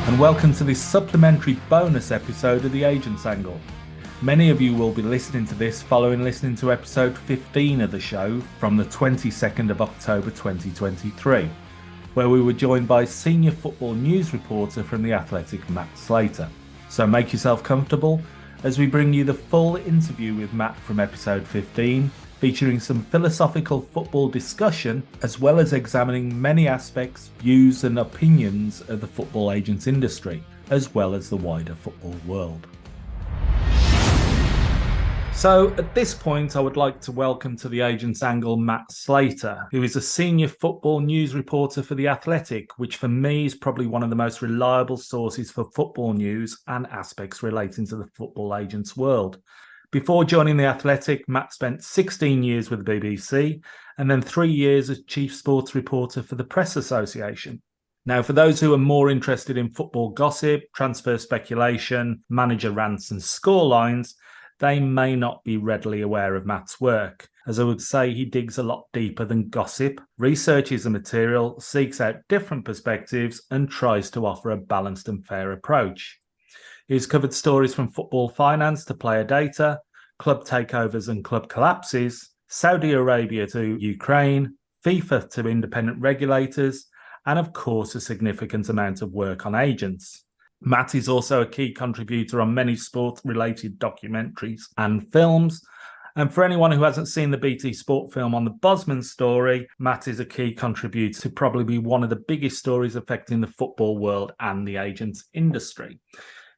and welcome to this supplementary bonus episode of The Agents Angle. Many of you will be listening to this following listening to episode 15 of the show from the 22nd of October 2023, where we were joined by senior football news reporter from The Athletic, Matt Slater. So make yourself comfortable as we bring you the full interview with Matt from episode 15, featuring some philosophical football discussion, as well as examining many aspects, views and opinions of the football agents industry, as well as the wider football world. So at this point, I would like to welcome to the Agents Angle Matt Slater, who is a senior football news reporter for The Athletic, which for me is probably one of the most reliable sources for football news and aspects relating to the football agents world. Before joining The Athletic, Matt spent 16 years with the BBC and then 3 years as chief sports reporter for the Press Association. Now, for those who are more interested in football gossip, transfer speculation, manager rants and scorelines, they may not be readily aware of Matt's work. As I would say, he digs a lot deeper than gossip, researches the material, seeks out different perspectives and tries to offer a balanced and fair approach. He's covered stories from football finance to player data, club takeovers and club collapses, Saudi Arabia to Ukraine, FIFA to independent regulators, and of course a significant amount of work on agents. Matt is also a key contributor on many sport-related documentaries and films. And for anyone who hasn't seen the BT Sport film on the Bosman story, Matt is a key contributor to probably one of the biggest stories affecting the football world and the agents industry.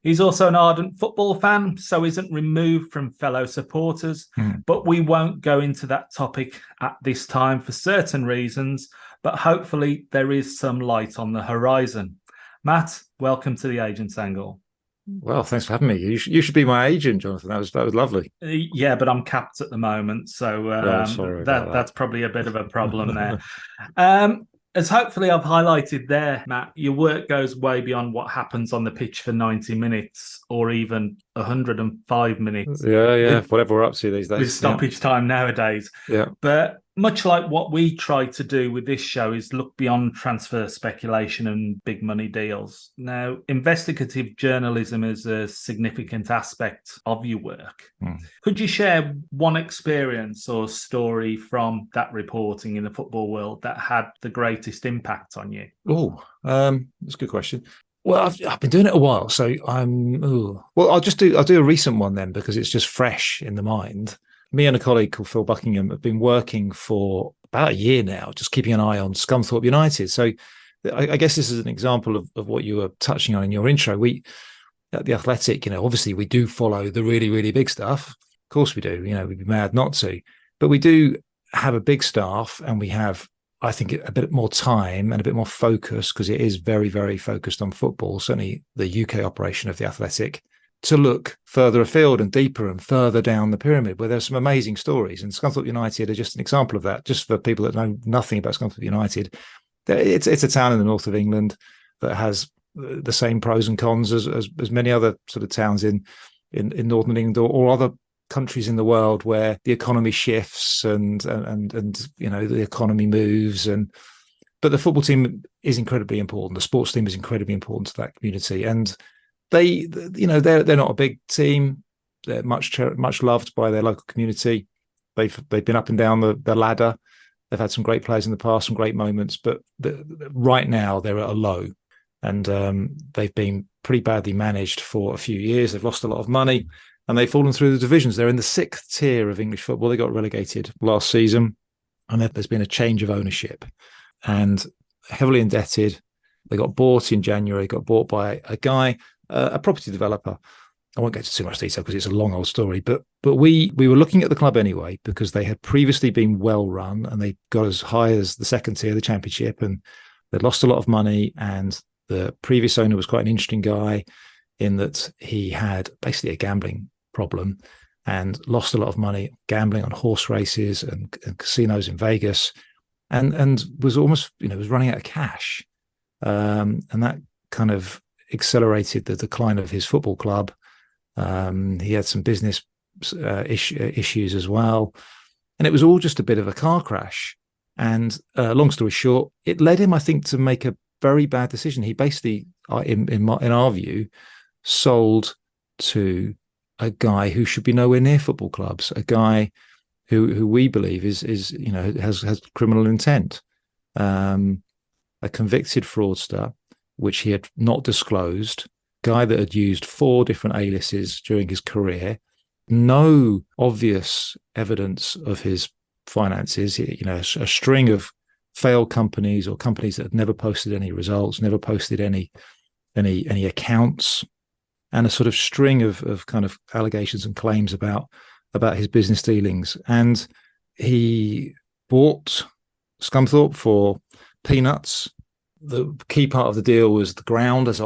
He's also an ardent football fan, so isn't removed from fellow supporters. But we won't go into that topic at this time for certain reasons, but hopefully there is some light on the horizon. Matt, welcome to the Agents Angle. Well, thanks for having me. You should be my agent, Jonathan. That was lovely. Yeah, but I'm capped at the moment, so that's probably a bit of a problem there. As hopefully I've highlighted there, Matt, your work goes way beyond what happens on the pitch for 90 minutes or even 105 minutes. Yeah, whatever we're up to these days. With stoppage time nowadays. Yeah. But much like what we try to do with this show is look beyond transfer speculation and big money deals. Now, investigative journalism is a significant aspect of your work. Could you share one experience or story from that reporting in the football world that had the greatest impact on you? That's a good question. Well, I've been doing it a while, so I'll do a recent one then because it's just fresh in the mind. Me and a colleague called Phil Buckingham have been working for about a year now, just keeping an eye on Scunthorpe United. So I guess this is an example of what you were touching on in your intro. We, at The Athletic, obviously we do follow the really, really big stuff. Of course we do, we'd be mad not to. But we do have a big staff and we have, I think, a bit more time and a bit more focus because it is very, very focused on football, certainly the UK operation of The Athletic, to look further afield and deeper and further down the pyramid where there's some amazing stories. And Scunthorpe United are just an example of that. Just for people that know nothing about Scunthorpe United, it's a town in the north of England that has the same pros and cons as many other sort of towns in northern England or other countries in the world where the economy shifts and the economy moves. But the football team is incredibly important. The sports team is incredibly important to that community. And they're not a big team. They're much loved by their local community. They've been up and down the ladder. They've had some great players in the past, some great moments, but right now they're at a low, and they've been pretty badly managed for a few years. They've lost a lot of money, and they've fallen through the divisions. They're in the 6th tier of English football. They got relegated last season, and there's been a change of ownership, and heavily indebted. They got bought in January. Got bought by a guy. A property developer. I won't go into too much detail because it's a long old story, but we were looking at the club anyway because they had previously been well run and they got as high as the 2nd tier, the Championship, and they'd lost a lot of money. And the previous owner was quite an interesting guy in that he had basically a gambling problem and lost a lot of money gambling on horse races and casinos in Vegas, and was almost was running out of cash, and that kind of accelerated the decline of his football club. He had some business issues as well. And it was all just a bit of a car crash. And long story short, it led him, I think, to make a very bad decision. He basically, in our view, sold to a guy who should be nowhere near football clubs, a guy who we believe is has criminal intent, a convicted fraudster, which he had not disclosed, guy that had used 4 different aliases during his career, no obvious evidence of his finances, a string of failed companies or companies that had never posted any results, never posted any accounts, and a sort of string of kind of allegations and claims about his business dealings. And he bought Scunthorpe for peanuts. The key part of the deal was the ground, as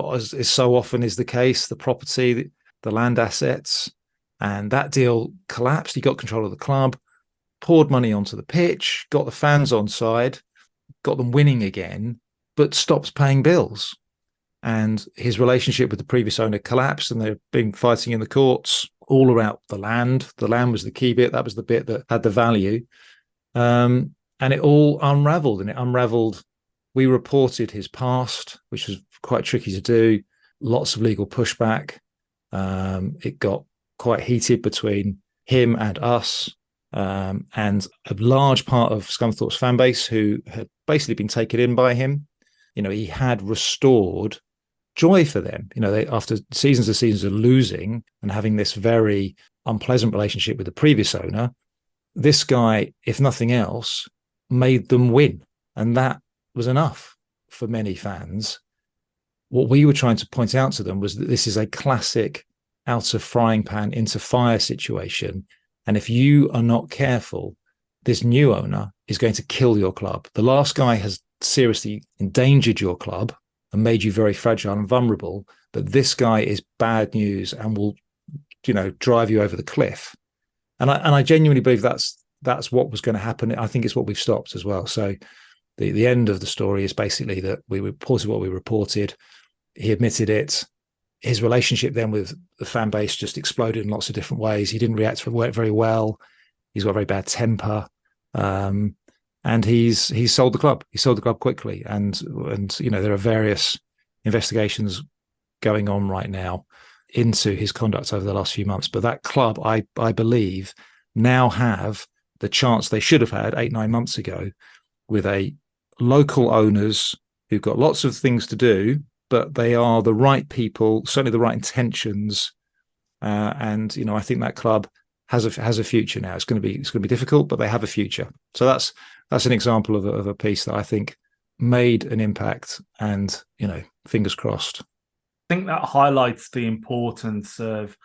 so often is the case, the property, the land assets. And that deal collapsed. He got control of the club, poured money onto the pitch, got the fans on side, got them winning again, but stopped paying bills. And his relationship with the previous owner collapsed, and they've been fighting in the courts all around the land. The land was the key bit. That was the bit that had the value. And it all unraveled, and it unraveled. We reported his past, which was quite tricky to do. Lots of legal pushback. It got quite heated between him and us, and a large part of Scunthorpe's fan base who had basically been taken in by him. He had restored joy for them. After seasons and seasons of losing and having this very unpleasant relationship with the previous owner, this guy, if nothing else, made them win. And that was enough for many fans. What we were trying to point out to them was that this is a classic out of frying pan into fire situation. And if you are not careful, this new owner is going to kill your club. The last guy has seriously endangered your club and made you very fragile and vulnerable. But this guy is bad news and will, drive you over the cliff. And I genuinely believe that's what was going to happen. I think it's what we've stopped as well. So the end of the story is basically that we reported what we reported. He admitted it. His relationship then with the fan base just exploded in lots of different ways. He didn't react very well. He's got a very bad temper. And he's sold the club. He sold the club quickly. And there are various investigations going on right now into his conduct over the last few months. But that club, I believe, now have the chance they should have had 8-9 months ago, with a local owners who've got lots of things to do, but they are the right people, certainly the right intentions. And I think that club has a future now. It's going to be difficult, but they have a future. So that's an example of a piece that I think made an impact, and fingers crossed. I think that highlights the importance of,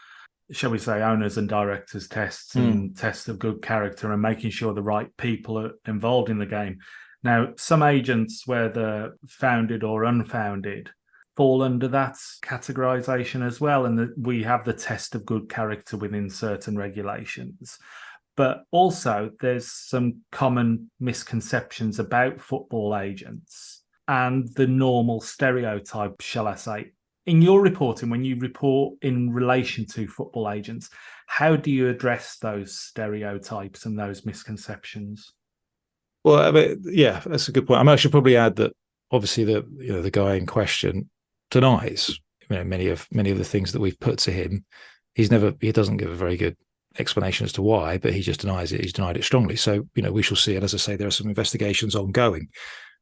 shall we say, owners and directors tests and tests of good character, and making sure the right people are involved in the game. Now, some agents, whether founded or unfounded, fall under that categorization as well. And we have the test of good character within certain regulations. But also there's some common misconceptions about football agents and the normal stereotype, shall I say. In your reporting, when you report in relation to football agents, how do you address those stereotypes and those misconceptions? Well, yeah, that's a good point. I should probably add that obviously the guy in question denies many of the things that we've put to him. He doesn't give a very good explanation as to why, but he just denies it. He's denied it strongly. So we shall see. And as I say, there are some investigations ongoing.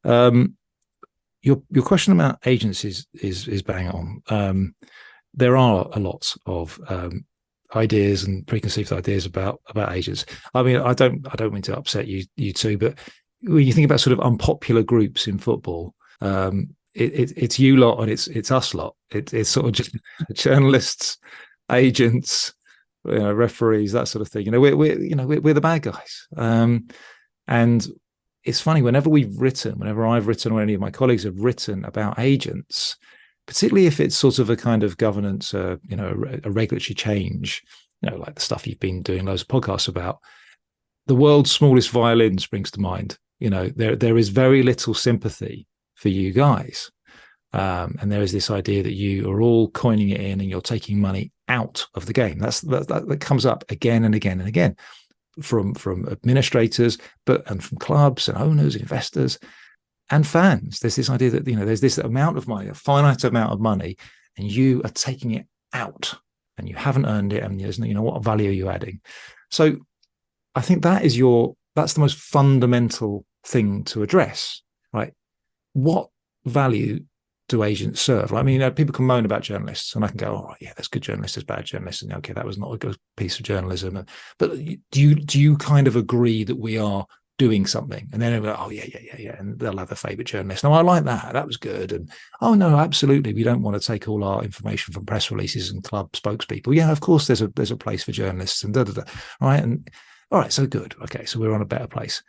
Your question about agents is bang on. There are a lot of ideas and preconceived ideas about agents. I mean, I don't mean to upset you two, but when you think about sort of unpopular groups in football, it's you lot and it's us lot. It's sort of just journalists, agents, referees, that sort of thing. We're the bad guys. And it's funny, whenever I've written or any of my colleagues have written about agents, particularly if it's sort of a kind of governance, a regulatory change, like the stuff you've been doing loads of podcasts about, the world's smallest violin springs to mind. There is very little sympathy for you guys. And there is this idea that you are all coining it in and you're taking money out of the game. That comes up again and again and again from administrators, and from clubs and owners, investors. and fans. There's this idea that, there's this amount of money, a finite amount of money, and you are taking it out and you haven't earned it. And there's, what value are you adding? So I think that's the most fundamental thing to address, right? What value do agents serve? I mean, people can moan about journalists, and I can go, "All right, yeah, there's good journalists, there's bad journalists, and okay, that was not a good piece of journalism." But do you kind of agree that we are doing something? And then they'll go, "Oh yeah," and they'll have a favourite journalist. No, I like that. That was good. And oh no, absolutely, we don't want to take all our information from press releases and club spokespeople. Yeah, of course, there's a place for journalists and da da da. Right, and all right, so good. Okay, so we're on a better place.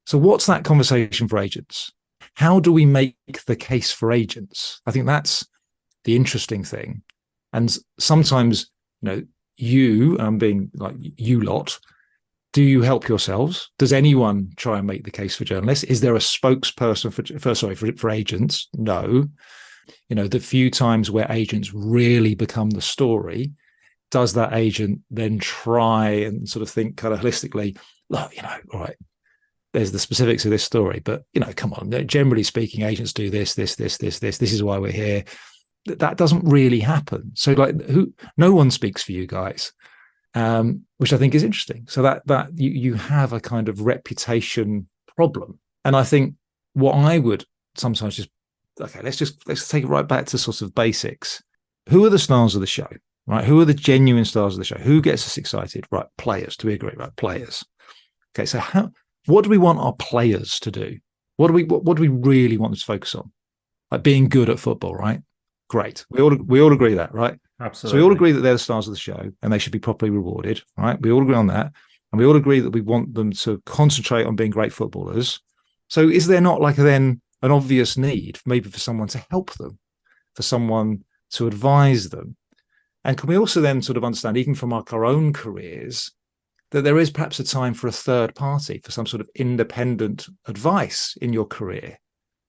So what's that conversation for agents? How do we make the case for agents? I think that's the interesting thing. And sometimes, I'm being like you lot, do you help yourselves? Does anyone try and make the case for journalists? Is there a spokesperson for agents? No. The few times where agents really become the story, does that agent then try and sort of think kind of holistically, look, all right, there's the specifics of this story, but come on, generally speaking, agents do this. This is why we're here. That doesn't really happen. So no one speaks for you guys, which I think is interesting. So that you have a kind of reputation problem. And I think what I would sometimes let's take it right back to sort of basics. Who are the stars of the show, right? Who are the genuine stars of the show? Who gets us excited? Right. Players. Do we agree? Right. Players. Okay. So what do we want our players to do? What do we really want them to focus on? Like being good at football, right? Great. We all agree that, right? Absolutely. So we all agree that they're the stars of the show and they should be properly rewarded, right? We all agree on that. And we all agree that we want them to concentrate on being great footballers. So is there not then an obvious need maybe for someone to help them, for someone to advise them? And can we also then sort of understand, even from our own careers, that there is perhaps a time for a third party, for some sort of independent advice in your career,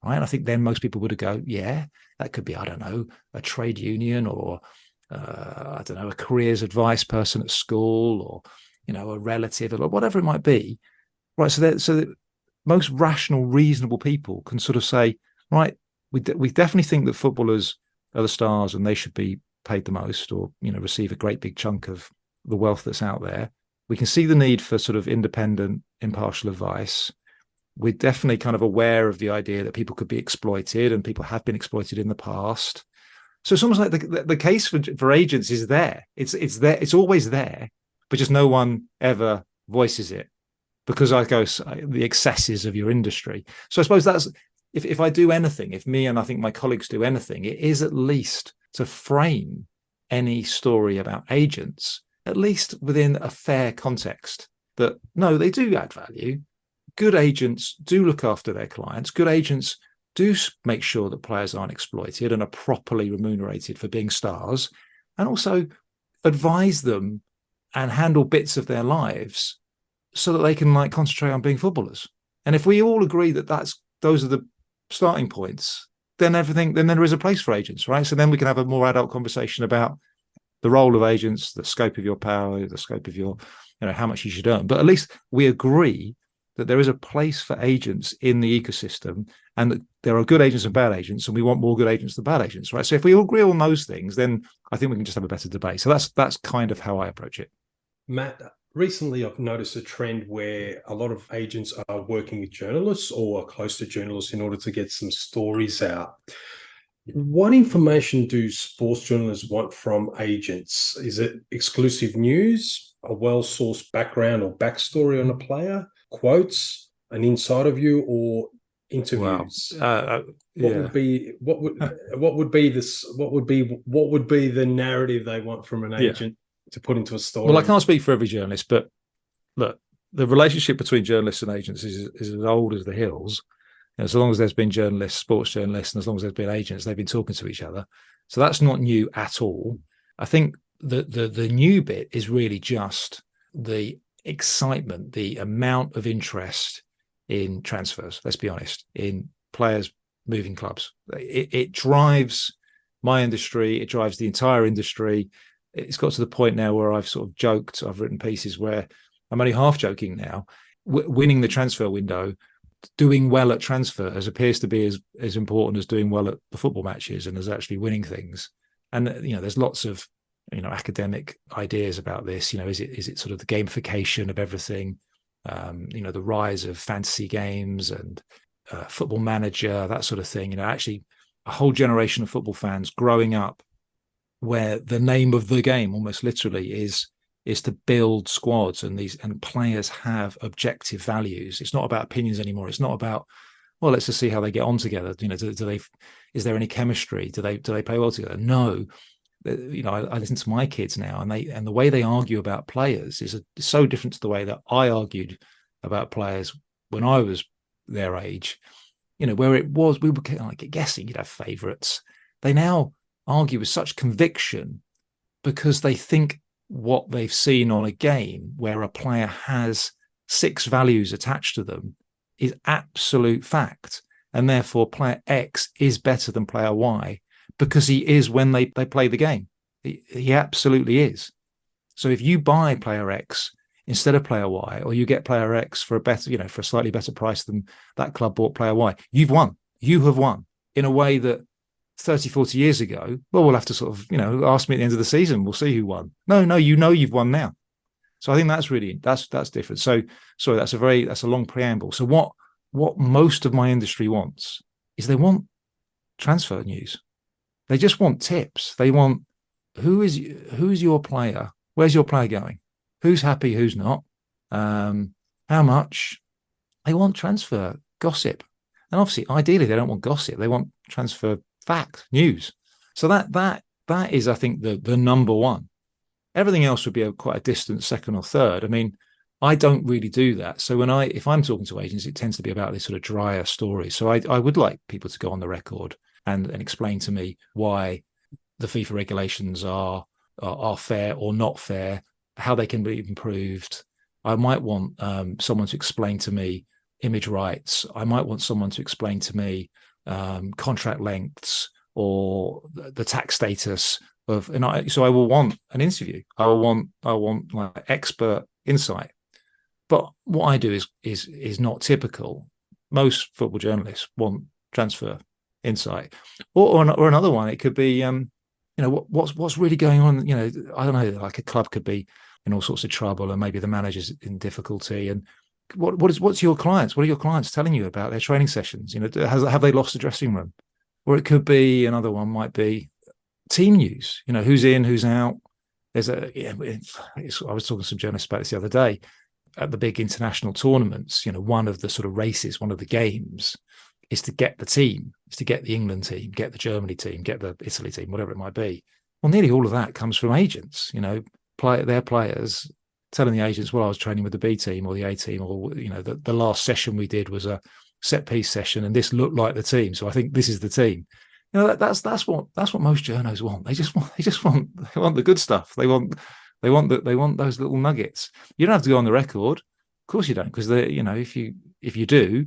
right? And I think then most people would go, yeah, that could be, I don't know, a trade union or, I don't know, a careers advice person at school or, a relative or whatever it might be, right? So that most rational, reasonable people can sort of say, right, we definitely think that footballers are the stars and they should be paid the most or, receive a great big chunk of the wealth that's out there. We can see the need for sort of independent, impartial advice. We're definitely kind of aware of the idea that people could be exploited and people have been exploited in the past. So it's almost like the case for agents is there. It's there. It's always there, but just no one ever voices it because the excesses of your industry. So I suppose that's, if I do anything, if me and I think my colleagues do anything, it is at least to frame any story about agents at least within a fair context, that no, they do add value. Good agents do look after their clients. Good agents do make sure that players aren't exploited and are properly remunerated for being stars, and also advise them and handle bits of their lives so that they can concentrate on being footballers. And if we all agree that those are the starting points, then there is a place for agents, right? So then we can have a more adult conversation about the role of agents, the scope of your power, the scope of your, how much you should earn. But at least we agree that there is a place for agents in the ecosystem and that there are good agents and bad agents, and we want more good agents than bad agents, right? So if we all agree on those things, then I think we can just have a better debate. So that's kind of how I approach it. Matt, recently I've noticed a trend where a lot of agents are working with journalists or are close to journalists in order to get some stories out. What information do sports journalists want from agents? Is it exclusive news, a well-sourced background or backstory on a player, quotes, an insider view, or interviews? Wow. What would be the narrative they want from an agent to put into a story? Well, I can't speak for every journalist, but look, the relationship between journalists and agents is as old as the hills. As long as there's been journalists, sports journalists, and as long as there's been agents, they've been talking to each other. So that's not new at all. I think the new bit is really just the excitement, the amount of interest in transfers, let's be honest, in players moving clubs. It drives my industry. It drives the entire industry. It's got to the point now where I've sort of joked, I've written pieces where I'm only half joking now. Winning the transfer window doing well at transfers appears to be as important as doing well at the football matches and as actually winning things. And there's lots of academic ideas about this. Is it sort of the gamification of everything? The rise of fantasy games and football manager, that sort of thing. Actually a whole generation of football fans growing up where the name of the game almost literally is to build squads, and players have objective values. It's not about opinions anymore. It's not about, well, let's just see how they get on together. Is there any chemistry? Do they play well together? No. I listen to my kids now, and the way they argue about players is so different to the way that I argued about players when I was their age. Where it was, we were like guessing, you'd have favourites. They now argue with such conviction because they think what they've seen on a game where a player has 6 values attached to them is absolute fact, and therefore player X is better than player Y because he is when they play the game. He absolutely is. So if you buy player X instead of player Y, or you get player X for a slightly better price than that club bought player Y, you've won. You have won in a way that 30, 40 years ago, well, we'll have to sort of, ask me at the end of the season, we'll see who won. No, you've won now. So I think that's different. So sorry, that's a long preamble. So what most of my industry wants is they want transfer news. They just want tips. They want who's your player? Where's your player going? Who's happy? Who's not? How much? They want transfer gossip. And obviously, ideally, they don't want gossip. They want transfer fact, news. So that is, I think, the number one. Everything else would be quite a distant second or third. I mean, I don't really do that. So if I'm talking to agents, it tends to be about this sort of drier stories. So I would like people to go on the record and explain to me why the FIFA regulations are fair or not fair, how they can be improved. I might want someone to explain to me image rights. I might want someone to explain to me contract lengths or the tax status of, so I will want an interview. I want like expert insight. But what I do is not typical. Most football journalists want transfer insight, or another one. It could be what's really going on. I don't know. Like a club could be in all sorts of trouble, and maybe the manager's in difficulty, and what's your clients? What are your clients telling you about their training sessions? Have they lost the dressing room? Or it could be, another one might be team news. Who's in, who's out. I was talking to some journalists about this the other day. At the big international tournaments, one of the sort of races, one of the games is to get the team, is to get the England team, get the Germany team, get the Italy team, whatever it might be. Well, nearly all of that comes from agents, their players telling the agents, well, I was training with the B team or the A team, or, the last session we did was a set piece session and this looked like the team. So I think this is the team. That's what most journos want. They want the good stuff. They want those little nuggets. You don't have to go on the record. Of course you don't, because if you do,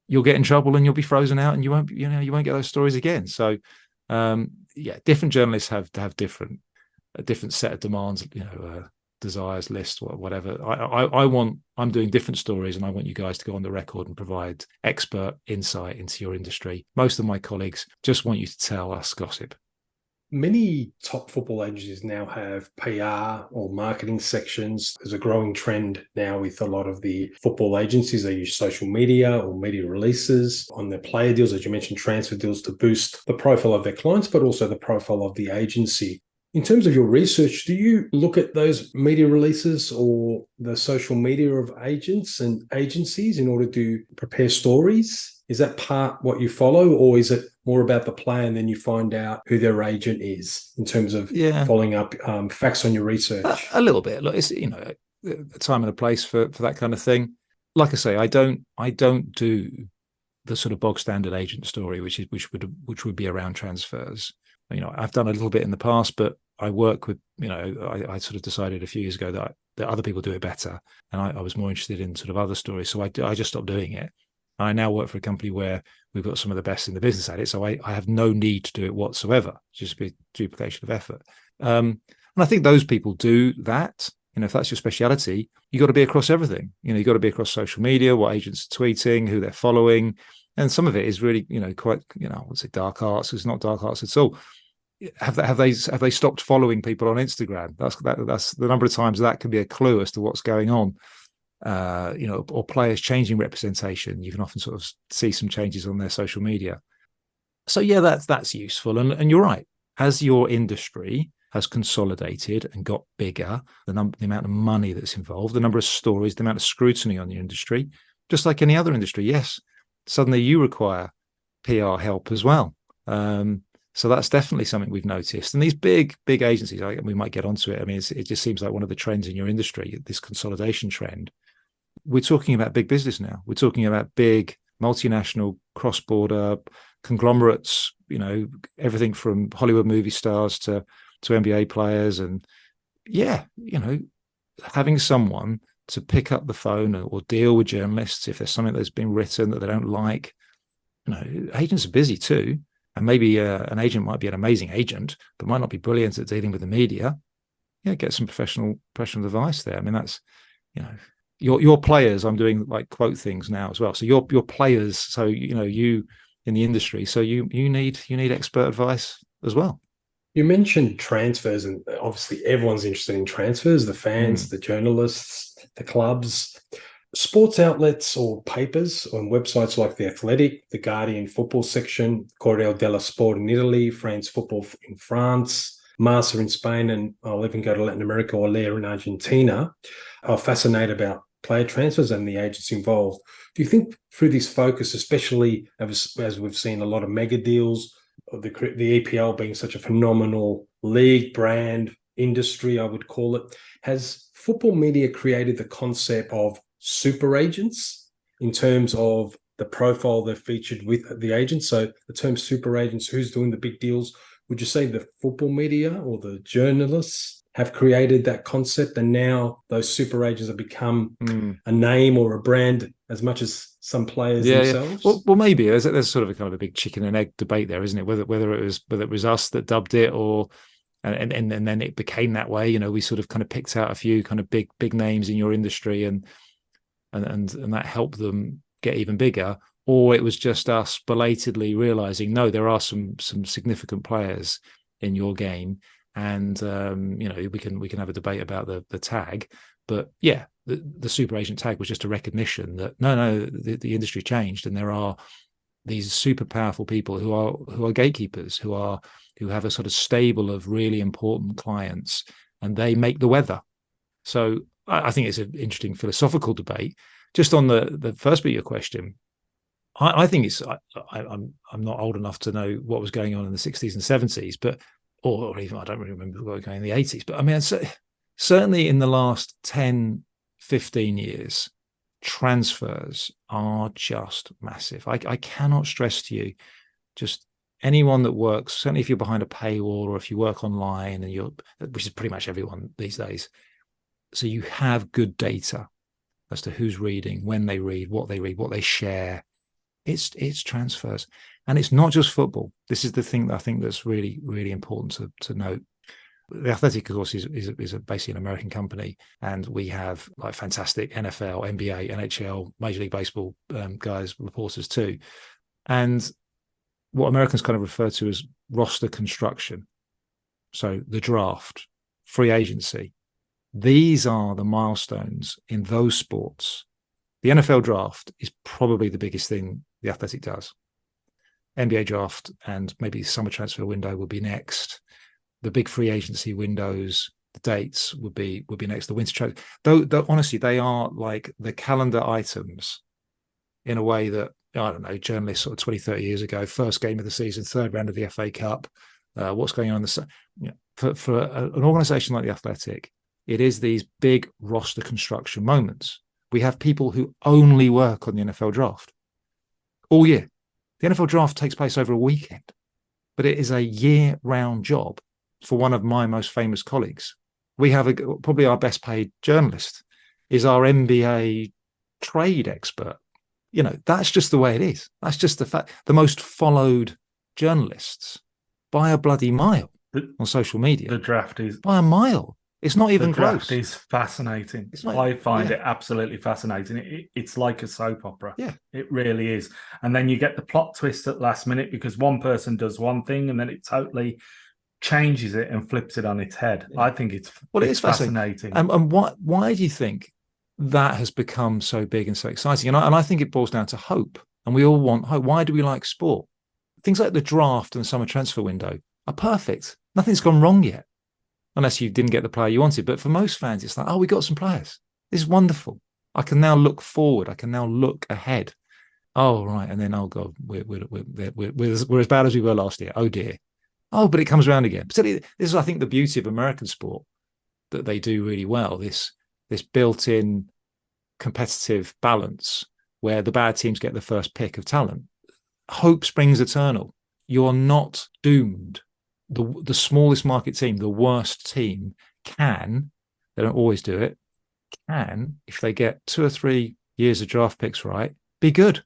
you'll get in trouble and you'll be frozen out and you won't get those stories again. So different journalists have to have a different set of demands, desires, list, whatever. I'm doing different stories, and I want you guys to go on the record and provide expert insight into your industry. Most of my colleagues just want you to tell us gossip. Many top football agencies now have PR or marketing sections. There's a growing trend now with a lot of the football agencies. They use social media or media releases on their player deals, as you mentioned, transfer deals, to boost the profile of their clients, but also the profile of the agency. In terms of your research, do you look at those media releases or the social media of agents and agencies in order to prepare stories? Is that part what you follow, or is it more about the player and then you find out who their agent is in terms of following up facts on your research? A little bit. Look, it's a time and a place for that kind of thing. Like I say, I don't do the sort of bog standard agent story, which would be around transfers. I've done a little bit in the past, but I work with, I sort of decided a few years ago that other people do it better. And I was more interested in sort of other stories. So I just stopped doing it. I now work for a company where we've got some of the best in the business at it. So I have no need to do it whatsoever. It's just a duplication of effort. And I think those people do that. if that's your speciality, you got to be across everything. You got to be across social media, what agents are tweeting, who they're following. And some of it is really, quite, I would say dark arts. It's not dark arts at all. Have they stopped following people on Instagram? That's the number of times that can be a clue as to what's going on. Or players changing representation. You can often sort of see some changes on their social media. So yeah, that's useful. And you're right. As your industry has consolidated and got bigger, the amount of money that's involved, the number of stories, the amount of scrutiny on your industry, just like any other industry, yes, suddenly you require PR help as well. So that's definitely something we've noticed. And these big agencies, we might get onto it. I mean, it just seems like one of the trends in your industry, this consolidation trend. We're talking about big business now. We're talking about big multinational cross-border conglomerates, everything from Hollywood movie stars to NBA players. And yeah, having someone to pick up the phone or deal with journalists if there's something that's been written that they don't like. Agents are busy too. And maybe an agent might be an amazing agent, but might not be brilliant at dealing with the media. Yeah, get some professional advice there. I mean, that's, your players. I'm doing like quote things now as well. So your players. So you in the industry. So you need expert advice as well. You mentioned transfers, and obviously everyone's interested in transfers, the fans, the journalists, the clubs, sports outlets or papers on websites like The Athletic, The Guardian football section, Corriere dello Sport in Italy, France Football in France, Marca in Spain, and I'll even go to Latin America or Slater in Argentina, are fascinated about player transfers and the agents involved. Do you think through this focus, especially as we've seen a lot of mega deals, the EPL being such a phenomenal league, brand, industry, I would call it, has football media created the concept of super agents in terms of the profile they're featured with the agents? So the term super agents, who's doing the big deals, would you say the football media or the journalists have created that concept, and now those super agents have become a name or a brand as much as some players themselves? Yeah. Well, maybe there's sort of a kind of a big chicken and egg debate there, isn't it? Whether it was us that dubbed it, or and then it became that way. We sort of kind of picked out a few kind of big names in your industry, and that helped them get even bigger. Or it was just us belatedly realizing, no, there are some significant players in your game, and we can have a debate about the tag, but yeah, the super agent tag was just a recognition that no, the industry changed, and there are these super powerful people who are gatekeepers, who have a sort of stable of really important clients, and they make the weather. So I think it's an interesting philosophical debate. Just on the first bit of your question, I think it's I'm not old enough to know what was going on in the 60s and 70s, but or even I don't really remember what was going on in the 80s. But I mean, certainly in the last 10, 15 years, transfers are just massive. I cannot stress to you, just anyone that works, certainly if you're behind a paywall or if you work online, which is pretty much everyone these days. So you have good data as to who's reading, when they read, what they share. It's transfers, and it's not just football. This is the thing that I think that's really, really important to note. The Athletic, of course, is basically an American company, and we have like fantastic NFL, NBA, NHL, Major League Baseball guys, reporters too. And what Americans kind of refer to as roster construction, so the draft, free agency, these are the milestones in those sports. The NFL draft is probably the biggest thing the Athletic does. NBA draft and maybe summer transfer window will be next. The big free agency windows, the dates would be next. The winter transfer, though honestly, they are like the calendar items in a way that, I don't know, journalists sort of 20, 30 years ago, first game of the season, third round of the FA Cup, what's going on for an organisation like the Athletic, it is these big roster construction moments. We have people who only work on the NFL draft all year. The NFL draft takes place over a weekend, but it is a year-round job for one of my most famous colleagues. We have probably our best paid journalist is our NBA trade expert. That's just the way it is. That's just the fact. The most followed journalists by a bloody mile on social media. The draft is by a mile. It's not even The draft close. is fascinating. It's not, I find yeah. it absolutely fascinating. It's like a soap opera. Yeah. It really is. And then you get the plot twist at last minute because one person does one thing and then it totally changes it and flips it on its head. Yeah. I think it it's is fascinating. And why do you think that has become so big and so exciting? And I think it boils down to hope. And we all want hope. Why do we like sport? Things like the draft and the summer transfer window are perfect. Nothing's gone wrong yet, unless you didn't get the player you wanted. But for most fans, it's like, oh, we got some players. This is wonderful. I can now look forward. I can now look ahead. Oh, right. And then, oh, God, we're as bad as we were last year. Oh, dear. Oh, but it comes around again. Particularly, this is, I think, the beauty of American sport that they do really well. This built-in competitive balance where the bad teams get the first pick of talent. Hope springs eternal. You're not doomed. The smallest market team, the worst team, can, they don't always do it, can, if they get 2 or 3 years of draft picks right, be good.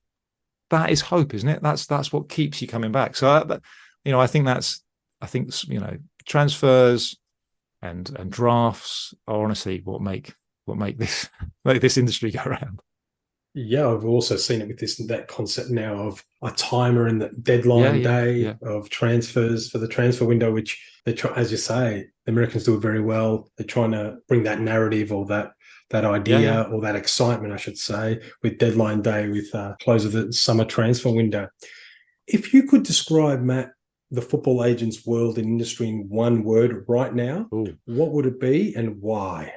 That is hope, isn't it? That's what keeps you coming back. So, I think transfers and drafts are honestly what make this industry go around. Yeah, I've also seen it with that concept now of a timer and the deadline day of transfers for the transfer window, which they try, as you say, the Americans do it very well. They're trying to bring that narrative or that idea or that excitement, I should say, with deadline day, with close of the summer transfer window. If you could describe, Matt, the football agents world and industry in one word right now, what would it be and why?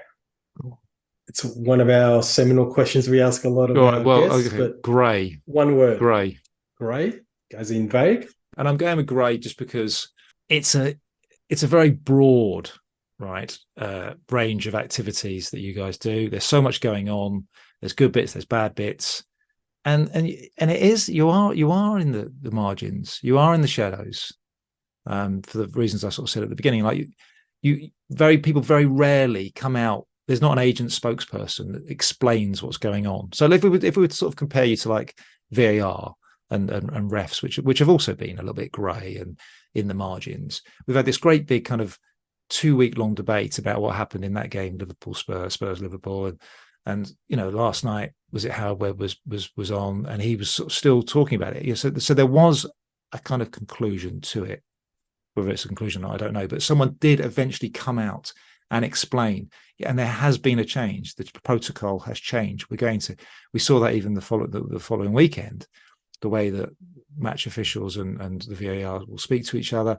It's one of our seminal questions we ask a lot of our guests. Okay. But grey. One word. Grey. Grey, as in vague. And I'm going with grey just because it's a very broad, right, range of activities that you guys do. There's so much going on. There's good bits. There's bad bits. And it is, you are in the margins. You are in the shadows. For the reasons I sort of said at the beginning, like people very rarely come out. There's not an agent spokesperson that explains what's going on. So if we would sort of compare you to like VAR and refs, which have also been a little bit grey and in the margins, we've had this great big kind of 2-week long debate about what happened in that game, Liverpool Spurs Liverpool, and last night was it Howard Webb was on, and he was sort of still talking about it. So there was a kind of conclusion to it. Whether it's a conclusion or not, I don't know, but someone did eventually come out and explain. And there has been a change. The protocol has changed. We saw that even the following weekend, the way that match officials and the VAR will speak to each other.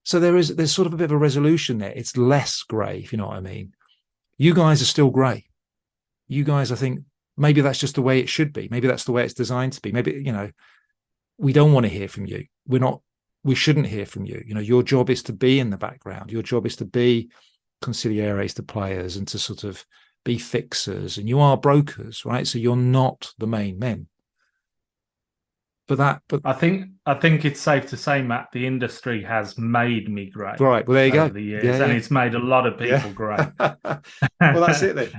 So there's sort of a bit of a resolution there. It's less grey, if you know what I mean. You guys are still grey. You guys, I think, maybe that's just the way it should be. Maybe that's the way it's designed to be. Maybe, we don't want to hear from you. We shouldn't hear from you. Your job is to be in the background. Your job is to be consiglieres to players and to sort of be fixers, and you are brokers, right? So you're not the main men. But I think it's safe to say, Matt, the industry has made me grey. Right. Well, there you go. The years, and it's made a lot of people grey. Well, that's it then.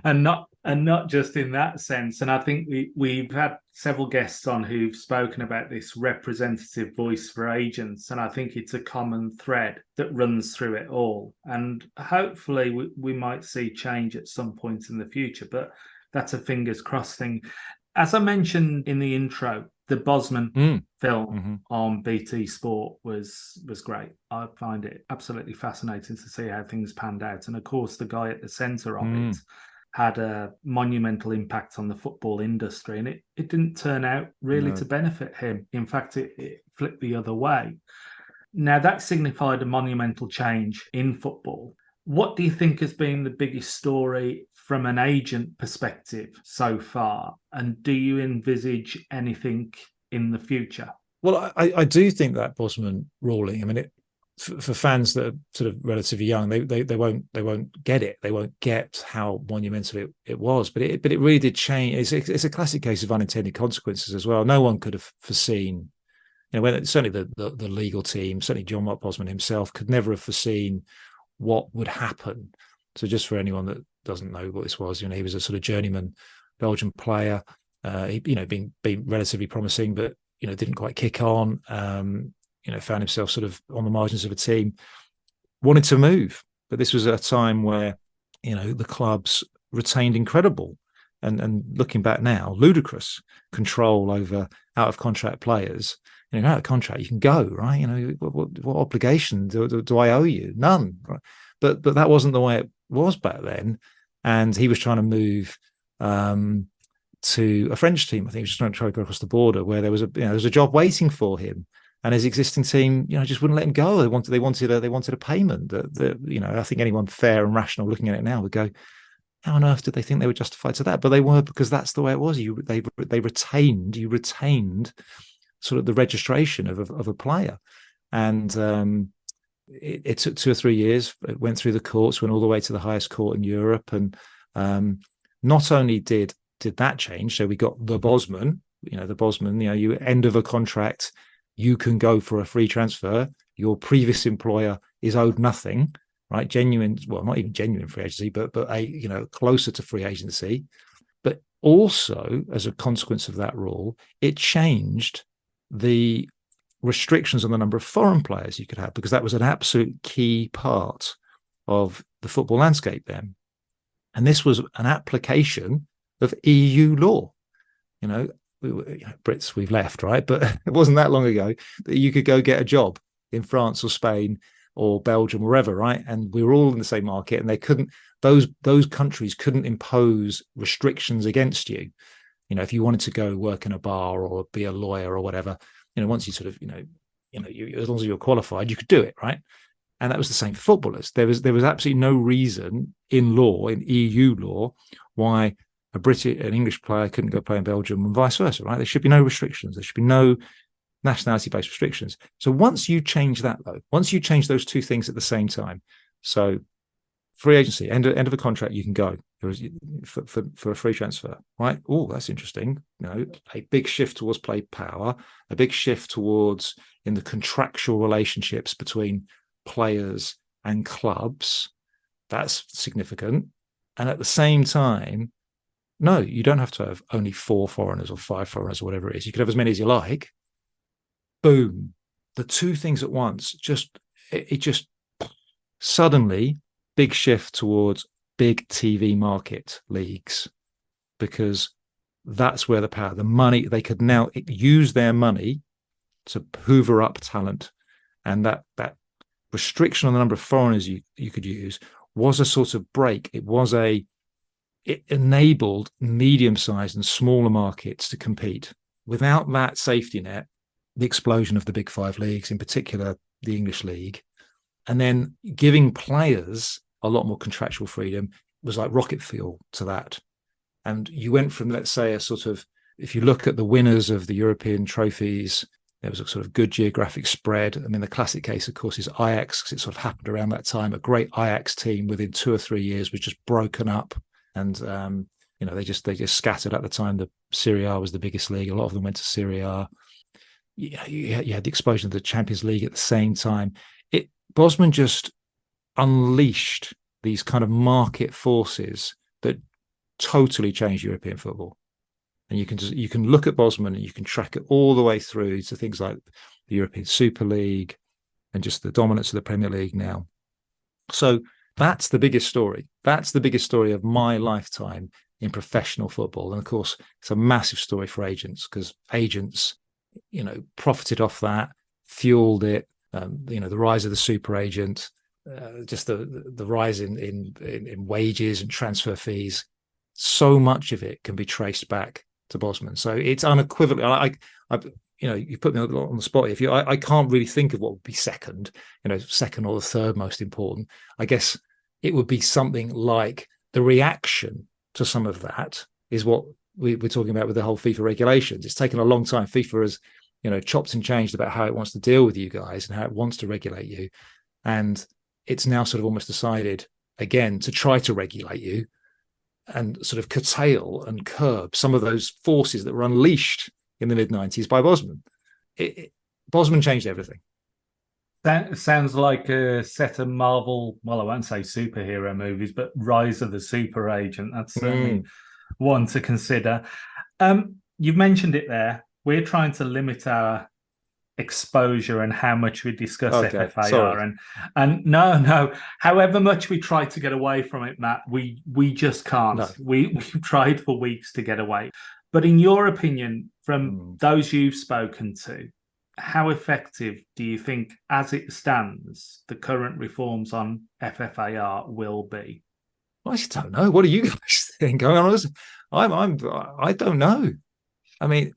and not just in that sense. And I think we've had several guests on who've spoken about this representative voice for agents, and I think it's a common thread that runs through it all. And hopefully we might see change at some point in the future, but that's a fingers crossed thing. As I mentioned in the intro, the Bosman film on BT Sport was great. I find it absolutely fascinating to see how things panned out. And of course, the guy at the centre of it had a monumental impact on the football industry, and it didn't turn out really to benefit him. In fact, it flipped the other way. Now, that signified a monumental change in football. What do you think has been the biggest story from an agent perspective so far? And do you envisage anything in the future? Well, I do think that Bosman ruling, I mean, for fans that are sort of relatively young, they won't get it. They won't get how monumental it was. But it really did change. It's a classic case of unintended consequences as well. No one could have foreseen, certainly the legal team, certainly John Mark Bosman himself could never have foreseen what would happen. So just for anyone that doesn't know what this was, he was a sort of journeyman Belgian player. He, been relatively promising, but didn't quite kick on. Found himself sort of on the margins of a team. Wanted to move, but this was a time where the clubs retained incredible and looking back now, ludicrous control over out of contract players. Out of contract, you can go, right? What obligation do I owe you? None. Right? But that wasn't the way it was back then. And he was trying to move to a French team. I think he was just trying to go across the border, where there was a job waiting for him, and his existing team, just wouldn't let him go. They wanted a payment that I think anyone fair and rational looking at it now would go, how on earth did they think they were justified to that? But they were, because that's the way it was. You retained sort of the registration of a player, and it took 2 or 3 years. It went through the courts, went all the way to the highest court in Europe, and not only did that change, so we got the Bosman. You end of a contract, you can go for a free transfer. Your previous employer is owed nothing, right? Genuine, well, not even genuine free agency, but closer to free agency. But also, as a consequence of that rule, it changed the restrictions on the number of foreign players you could have, because that was an absolute key part of the football landscape then. And this was an application of EU law. Brits, we've left, right? But it wasn't that long ago that you could go get a job in France or Spain or Belgium, wherever, right? And we were all in the same market, and they couldn't, those countries couldn't impose restrictions against you. If you wanted to go work in a bar or be a lawyer or whatever, once you sort of, as long as you're qualified, you could do it, right? And that was the same for footballers. There was absolutely no reason in EU law, why an English player couldn't go play in Belgium and vice versa, right? There should be no restrictions. There should be no nationality-based restrictions. So once you change that, though, once you change those two things at the same time, so free agency, end of a contract, you can go for a free transfer, right? Oh, that's interesting. A big shift towards play power, a big shift towards in the contractual relationships between players and clubs. That's significant. And at the same time, no, you don't have to have only 4 foreigners or 5 foreigners or whatever it is. You could have as many as you like. Boom. The two things at once, it just suddenly, big shift towards big TV market leagues, because that's where the power, the money, they could now use their money to hoover up talent. And that restriction on the number of foreigners you could use was a sort of break. It enabled medium-sized and smaller markets to compete. Without that safety net, the explosion of the big 5 leagues, in particular the English league, and then giving players a lot more contractual freedom was like rocket fuel to that. And you went from, let's say, a sort of, if you look at the winners of the European trophies, there was a sort of good geographic spread. I mean, the classic case, of course, is Ajax, because it sort of happened around that time. A great Ajax team within 2 or 3 years was just broken up. And, they just scattered at the time. The Serie A was the biggest league. A lot of them went to Serie A. You had the explosion of the Champions League at the same time. Bosman just unleashed these kind of market forces that totally changed European football. And you can look at Bosman and you can track it all the way through to things like the European Super League and just the dominance of the Premier League now. So that's the biggest story. That's the biggest story of my lifetime in professional football. And of course, it's a massive story for agents, because agents, profited off that, fueled it. The rise of the super agent, just the rise in wages and transfer fees. So much of it can be traced back to Bosman. So it's unequivocal. You put me on the spot. I can't really think of what would be second or the third most important. I guess it would be something like the reaction to some of that is what we're talking about with the whole FIFA regulations. It's taken a long time. FIFA has, chopped and changed about how it wants to deal with you guys and how it wants to regulate you. And it's now sort of almost decided, again, to try to regulate you and sort of curtail and curb some of those forces that were unleashed in the mid-90s by Bosman. Bosman changed everything. That sounds like a set of Marvel, well, I won't say superhero movies, but Rise of the Super Agent. That's certainly one to consider. You've mentioned it there. We're trying to limit our exposure and how much we discuss Okay, FFAR. sorry. And no, however much we try to get away from it, Matt, we just can't. No. We've tried for weeks to get away. But in your opinion, from those you've spoken to, how effective do you think, as it stands, the current reforms on FFAR will be? I just don't know. What do you guys think? I don't know. I mean,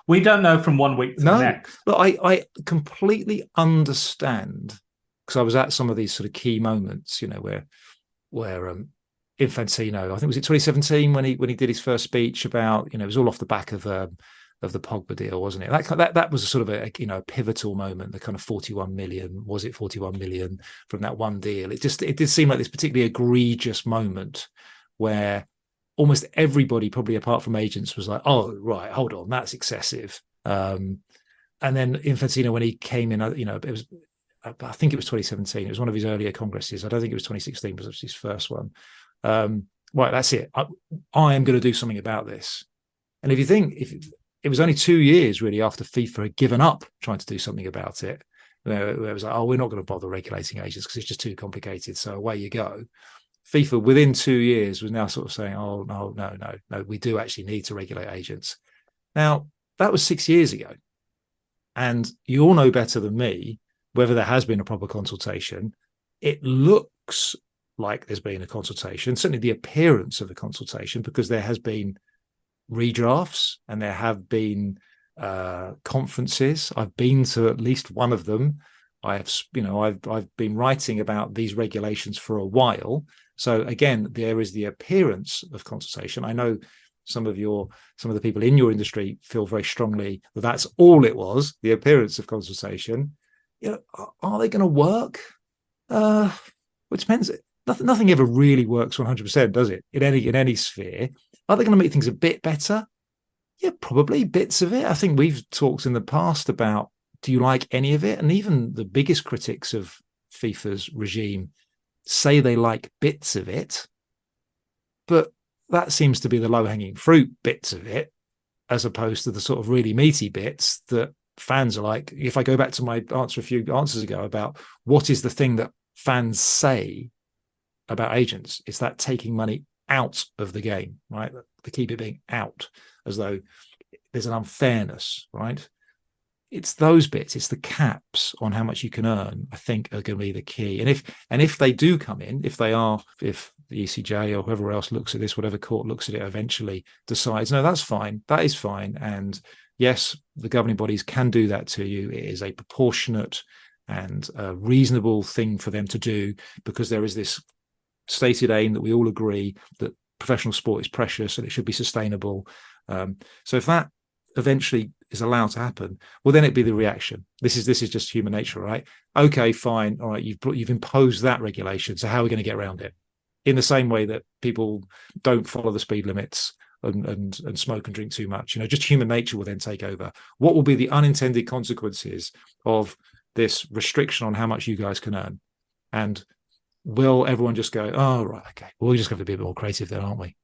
we don't know from one week to the next. But I completely understand, because I was at some of these sort of key moments, where Infantino, I think was it 2017 when he did his first speech about, it was all off the back of the Pogba deal, wasn't it? That was a sort of a pivotal moment. The kind of 41 million from that one deal. It did seem like this particularly egregious moment where almost everybody, probably apart from agents, was like, "Oh, right, hold on, that's excessive." And then Infantino, when he came in, it was, I think it was 2017. It was one of his earlier congresses. I don't think it was 2016, but it was his first one. Right, that's it. I am going to do something about this. And if you think, if it was only 2 years really after FIFA had given up trying to do something about it, where it was like, "Oh, we're not going to bother regulating agents because it's just too complicated. So away you go." FIFA within 2 years was now sort of saying, "Oh, no, we do actually need to regulate agents." Now, that was 6 years ago. And you all know better than me whether there has been a proper consultation. It looks like there's been a consultation, certainly the appearance of a consultation, because there has been redrafts and there have been conferences. I've been to at least one of them. I've been writing about these regulations for a while. So again, there is the appearance of consultation. I know some of the people in your industry feel very strongly that that's all it was, the appearance of consultation. Are they going to work? Well, it depends. Nothing ever really works 100%, does it? In any sphere. Are they going to make things a bit better? Yeah, probably bits of it. I think we've talked in the past about, do you like any of it? And even the biggest critics of FIFA's regime say they like bits of it, but that seems to be the low-hanging fruit bits of it, as opposed to the sort of really meaty bits that fans are like. If I go back to my answer a few answers ago about what is the thing that fans say about agents, it's that taking money out of the game, right? They keep it being out, as though there's an unfairness, right? It's those bits, it's the caps on how much you can earn, I think, are going to be the key. And if they do come in, if the ECJ or whoever else looks at this, whatever court looks at it, eventually decides, no, that's fine, that is fine. And yes, the governing bodies can do that to you. It is a proportionate and a reasonable thing for them to do, because there is this stated aim that we all agree that professional sport is precious and it should be sustainable. So if that eventually is allowed to happen, well, then it'd be the reaction. This is just human nature, right? Okay, fine, all right, you've imposed that regulation, so how are we going to get around it? In the same way that people don't follow the speed limits and smoke and drink too much, just human nature will then take over. What will be the unintended consequences of this restriction on how much you guys can earn? And will everyone just go, "Oh, right, okay, well, we just have to be a bit more creative then, aren't we?"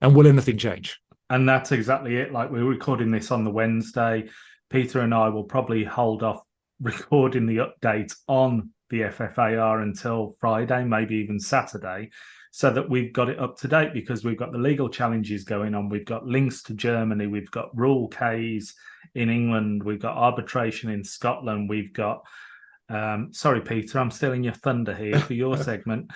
And will anything change? And that's exactly it. Like, we're recording this on the Wednesday. Peter and I will probably hold off recording the update on the FFAR until Friday, maybe even Saturday, so that we've got it up to date, because we've got the legal challenges going on. We've got links to Germany. We've got rule Ks in England. We've got arbitration in Scotland. We've got sorry, Peter, I'm stealing your thunder here for your segment.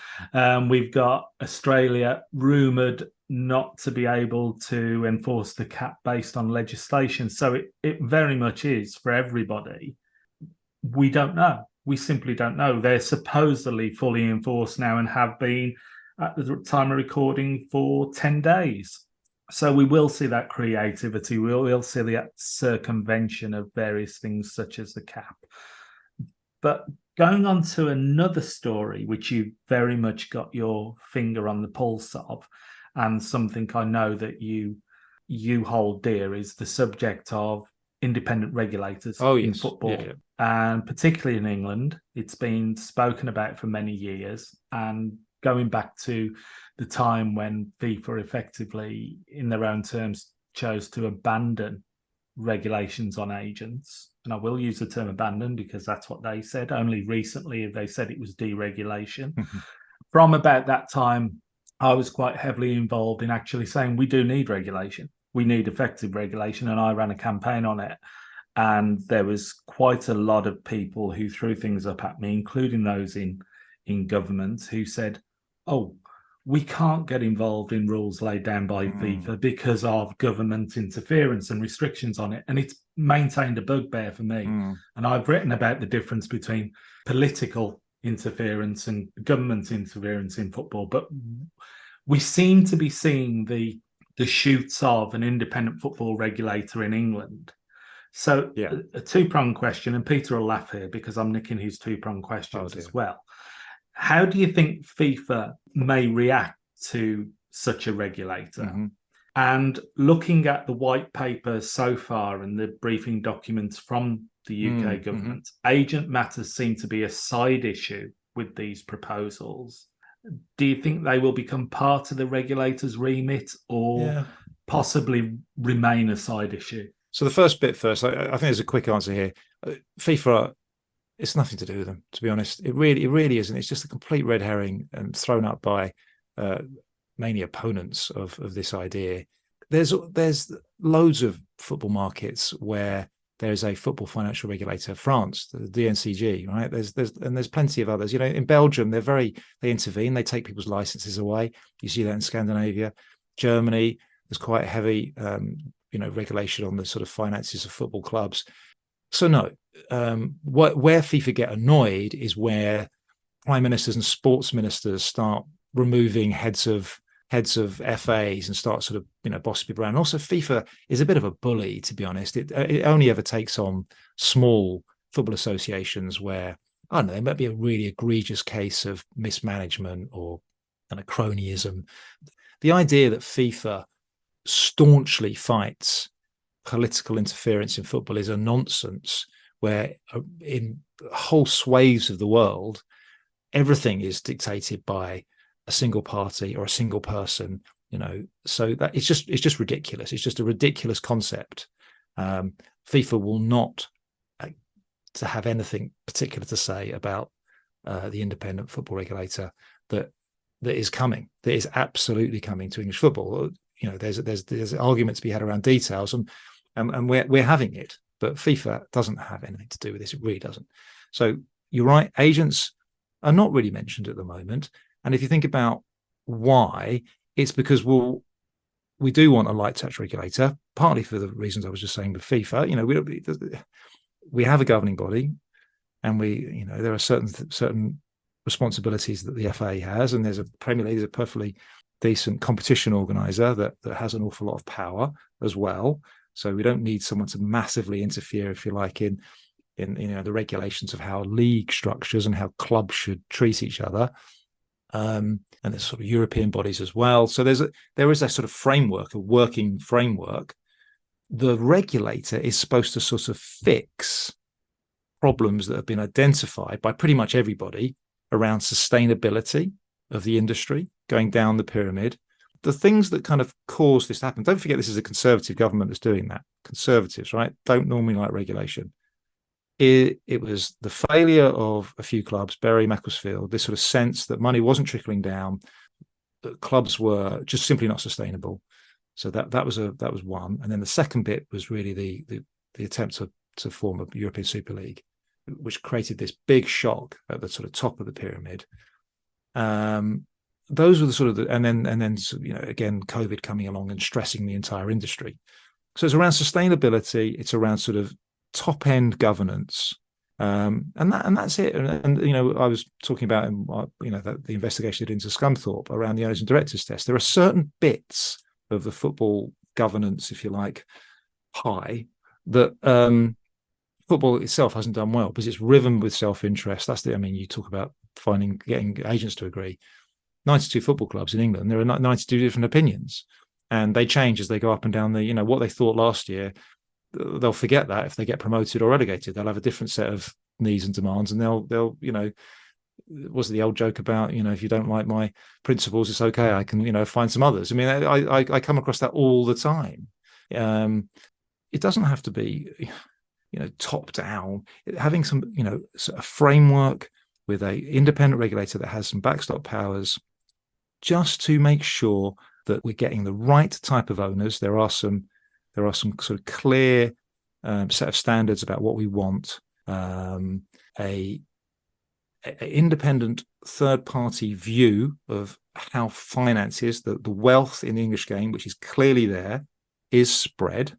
We've got Australia rumoured not to be able to enforce the cap based on legislation. So it very much is for everybody. We don't know. We simply don't know. They're supposedly fully enforced now and have been at the time of recording for 10 days. So we will see that creativity. We will see the circumvention of various things such as the cap. But going on to another story, which you very much got your finger on the pulse of, and something I know that you hold dear, is the subject of independent regulators in football. Yeah. And particularly in England, it's been spoken about for many years. And going back to the time when FIFA effectively, in their own terms, chose to abandon regulations on agents, and I will use the term abandon because that's what they said. Only recently have they said it was deregulation. From about that time, I was quite heavily involved in actually saying we do need regulation. We need effective regulation, and I ran a campaign on it. And there was quite a lot of people who threw things up at me, including those in government, who said, oh, we can't get involved in rules laid down by FIFA because of government interference and restrictions on it. And it's maintained a bugbear for me. And I've written about the difference between political interference and government interference in football. But we seem to be seeing the shoots of an independent football regulator in England. So a two-pronged question, and Peter will laugh here because I'm nicking his two-pronged questions as well. How do you think FIFA may react to such a regulator? And looking at the white paper so far and the briefing documents from the UK government, agent matters seem to be a side issue with these proposals. Do you think they will become part of the regulator's remit or possibly remain a side issue? So the first bit first, I think there's a quick answer here. FIFA, it's nothing to do with them, to be honest. It really isn't. It's just a complete red herring and thrown up by mainly opponents of this idea. There's loads of football markets where there's a football financial regulator. France, the DNCG, right? There's plenty of others. You know, in Belgium, they intervene. They take people's licenses away. You see that in Scandinavia. Germany, there's quite heavy regulation on the sort of finances of football clubs. So no, where FIFA get annoyed is where prime ministers and sports ministers start removing heads of FAs and start sort of bossing people around. And also, FIFA is a bit of a bully, to be honest. It only ever takes on small football associations where, I don't know, there might be a really egregious case of mismanagement or cronyism. The idea that FIFA staunchly fights political interference in football is a nonsense, where in whole swathes of the world, everything is dictated by a single party or a single person, so that it's just ridiculous. It's just a ridiculous concept. FIFA will not to have anything particular to say about the independent football regulator that is coming, that is absolutely coming to English football. There's argument to be had around details, and we're having it, but FIFA doesn't have anything to do with this. It really doesn't. So you're right, agents are not really mentioned at the moment. And if you think about why, it's because we do want a light touch regulator, partly for the reasons I was just saying with FIFA. We have a governing body, and there are certain responsibilities that the FA has, and there's a Premier League is a perfectly decent competition organizer that has an awful lot of power as well. So we don't need someone to massively interfere, if you like, in the regulations of how league structures and how clubs should treat each other. And there's sort of European bodies as well. So there is a sort of framework, a working framework. The regulator is supposed to sort of fix problems that have been identified by pretty much everybody around sustainability of the industry going down the pyramid. The things that kind of cause this to happen, don't forget this is a Conservative government that's doing that. Conservatives, right, don't normally like regulation. It was the failure of a few clubs, Bury, Macclesfield, this sort of sense that money wasn't trickling down, that clubs were just simply not sustainable. So that was one. And then the second bit was really the attempt to form a European Super League, which created this big shock at the sort of top of the pyramid. Those were the sort of and then again COVID coming along and stressing the entire industry. So it's around sustainability. It's around sort of top end governance, and that's it. And I was talking about that the investigation did into Scunthorpe around the owners and directors test. There are certain bits of the football governance, if you like, pie that football itself hasn't done well because it's riven with self-interest. You talk about getting agents to agree. 92 football clubs in England, there are 92 different opinions, and they change as they go up and down the, what they thought last year. They'll forget that if they get promoted or relegated. They'll have a different set of needs and demands, and they'll was the old joke about, if you don't like my principles, it's okay, I can, find some others. I come across that all the time. it doesn't have to be, top down. Having some, a framework with a independent regulator that has some backstop powers, just to make sure that we're getting the right type of owners. There are some sort of clear set of standards about what we want. A independent third-party view of how finance is, the wealth in the English game, which is clearly there, is spread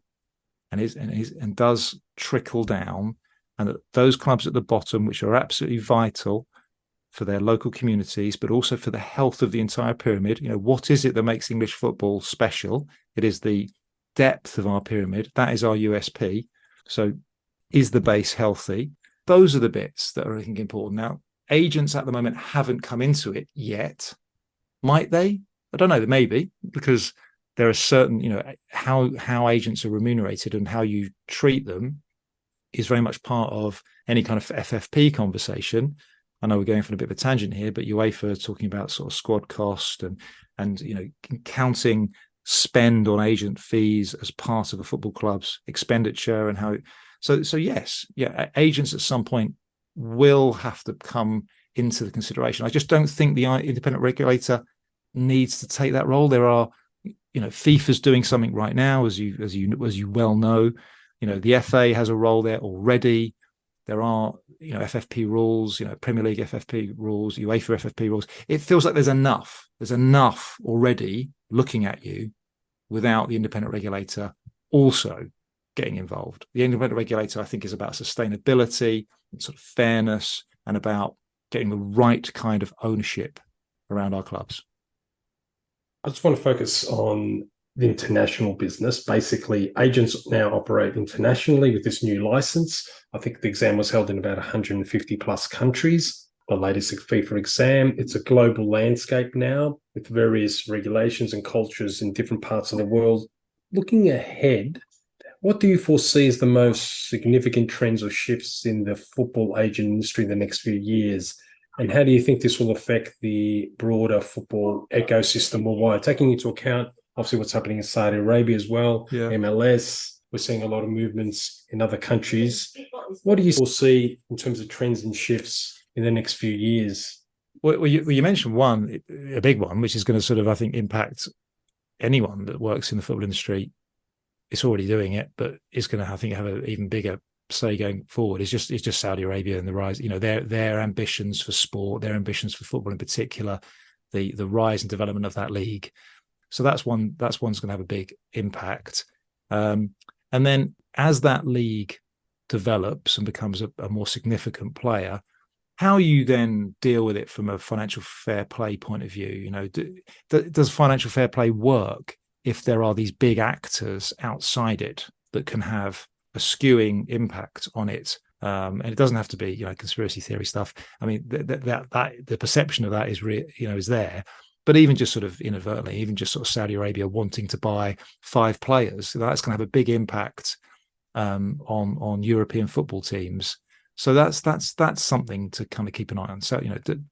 and does trickle down, and that those clubs at the bottom, which are absolutely vital for their local communities, but also for the health of the entire pyramid. What is it that makes English football special? It is the depth of our pyramid. That is our USP. So is the base healthy? Those are the bits that are, I think, important. Now, agents at the moment haven't come into it yet. Might they? I don't know. Maybe, because there are certain, how agents are remunerated and how you treat them is very much part of any kind of FFP conversation. I know we're going for a bit of a tangent here, but UEFA are talking about sort of squad cost and counting spend on agent fees as part of a football club's expenditure, and how. So yes, agents at some point will have to come into the consideration. I just don't think the independent regulator needs to take that role. There are, FIFA's doing something right now, as you well know. The FA has a role there already. There are, FFP rules, Premier League FFP rules, UEFA FFP rules. It feels like there's enough. There's enough already looking at you without the independent regulator also getting involved. The independent regulator, I think, is about sustainability and sort of fairness, and about getting the right kind of ownership around our clubs. I just want to focus on the international business. Basically, agents now operate internationally with this new license. I think the exam was held in about 150 plus countries. The latest FIFA exam. It's a global landscape now with various regulations and cultures in different parts of the world. Looking ahead, what do you foresee as the most significant trends or shifts in the football agent industry in the next few years? And how do you think this will affect the broader football ecosystem worldwide, taking into account obviously what's happening in Saudi Arabia as well, MLS? We're seeing a lot of movements in other countries. What do you foresee in terms of trends and shifts in the next few years? Well, you mentioned a big one, which is going to sort of, I think, impact anyone that works in the football industry. It's already doing it, but it's going to, I think, have an even bigger say going forward. It's just Saudi Arabia and the rise. Their ambitions for sport, their ambitions for football in particular, the rise and development of that league. So that's one's going to have a big impact. And then as that league develops and becomes a more significant player, how you then deal with it from a financial fair play point of view. Does financial fair play work if there are these big actors outside it that can have a skewing impact on it? And it doesn't have to be, conspiracy theory stuff. I mean, that the perception of that is there. But even just sort of inadvertently, even just sort of Saudi Arabia wanting to buy 5 players, that's going to have a big impact on European football teams. So that's something to kind of keep an eye on. So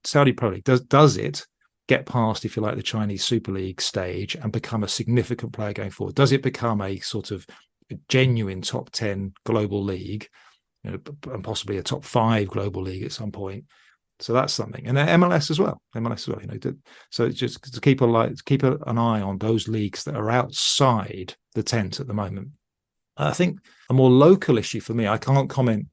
Saudi Pro League does it get past, if you like, the Chinese Super League stage and become a significant player going forward? Does it become a sort of genuine top 10 global league, and possibly a top 5 global league at some point? So that's something. And then MLS as well. So just to keep an eye on those leagues that are outside the tent at the moment. I think a more local issue for me, I can't comment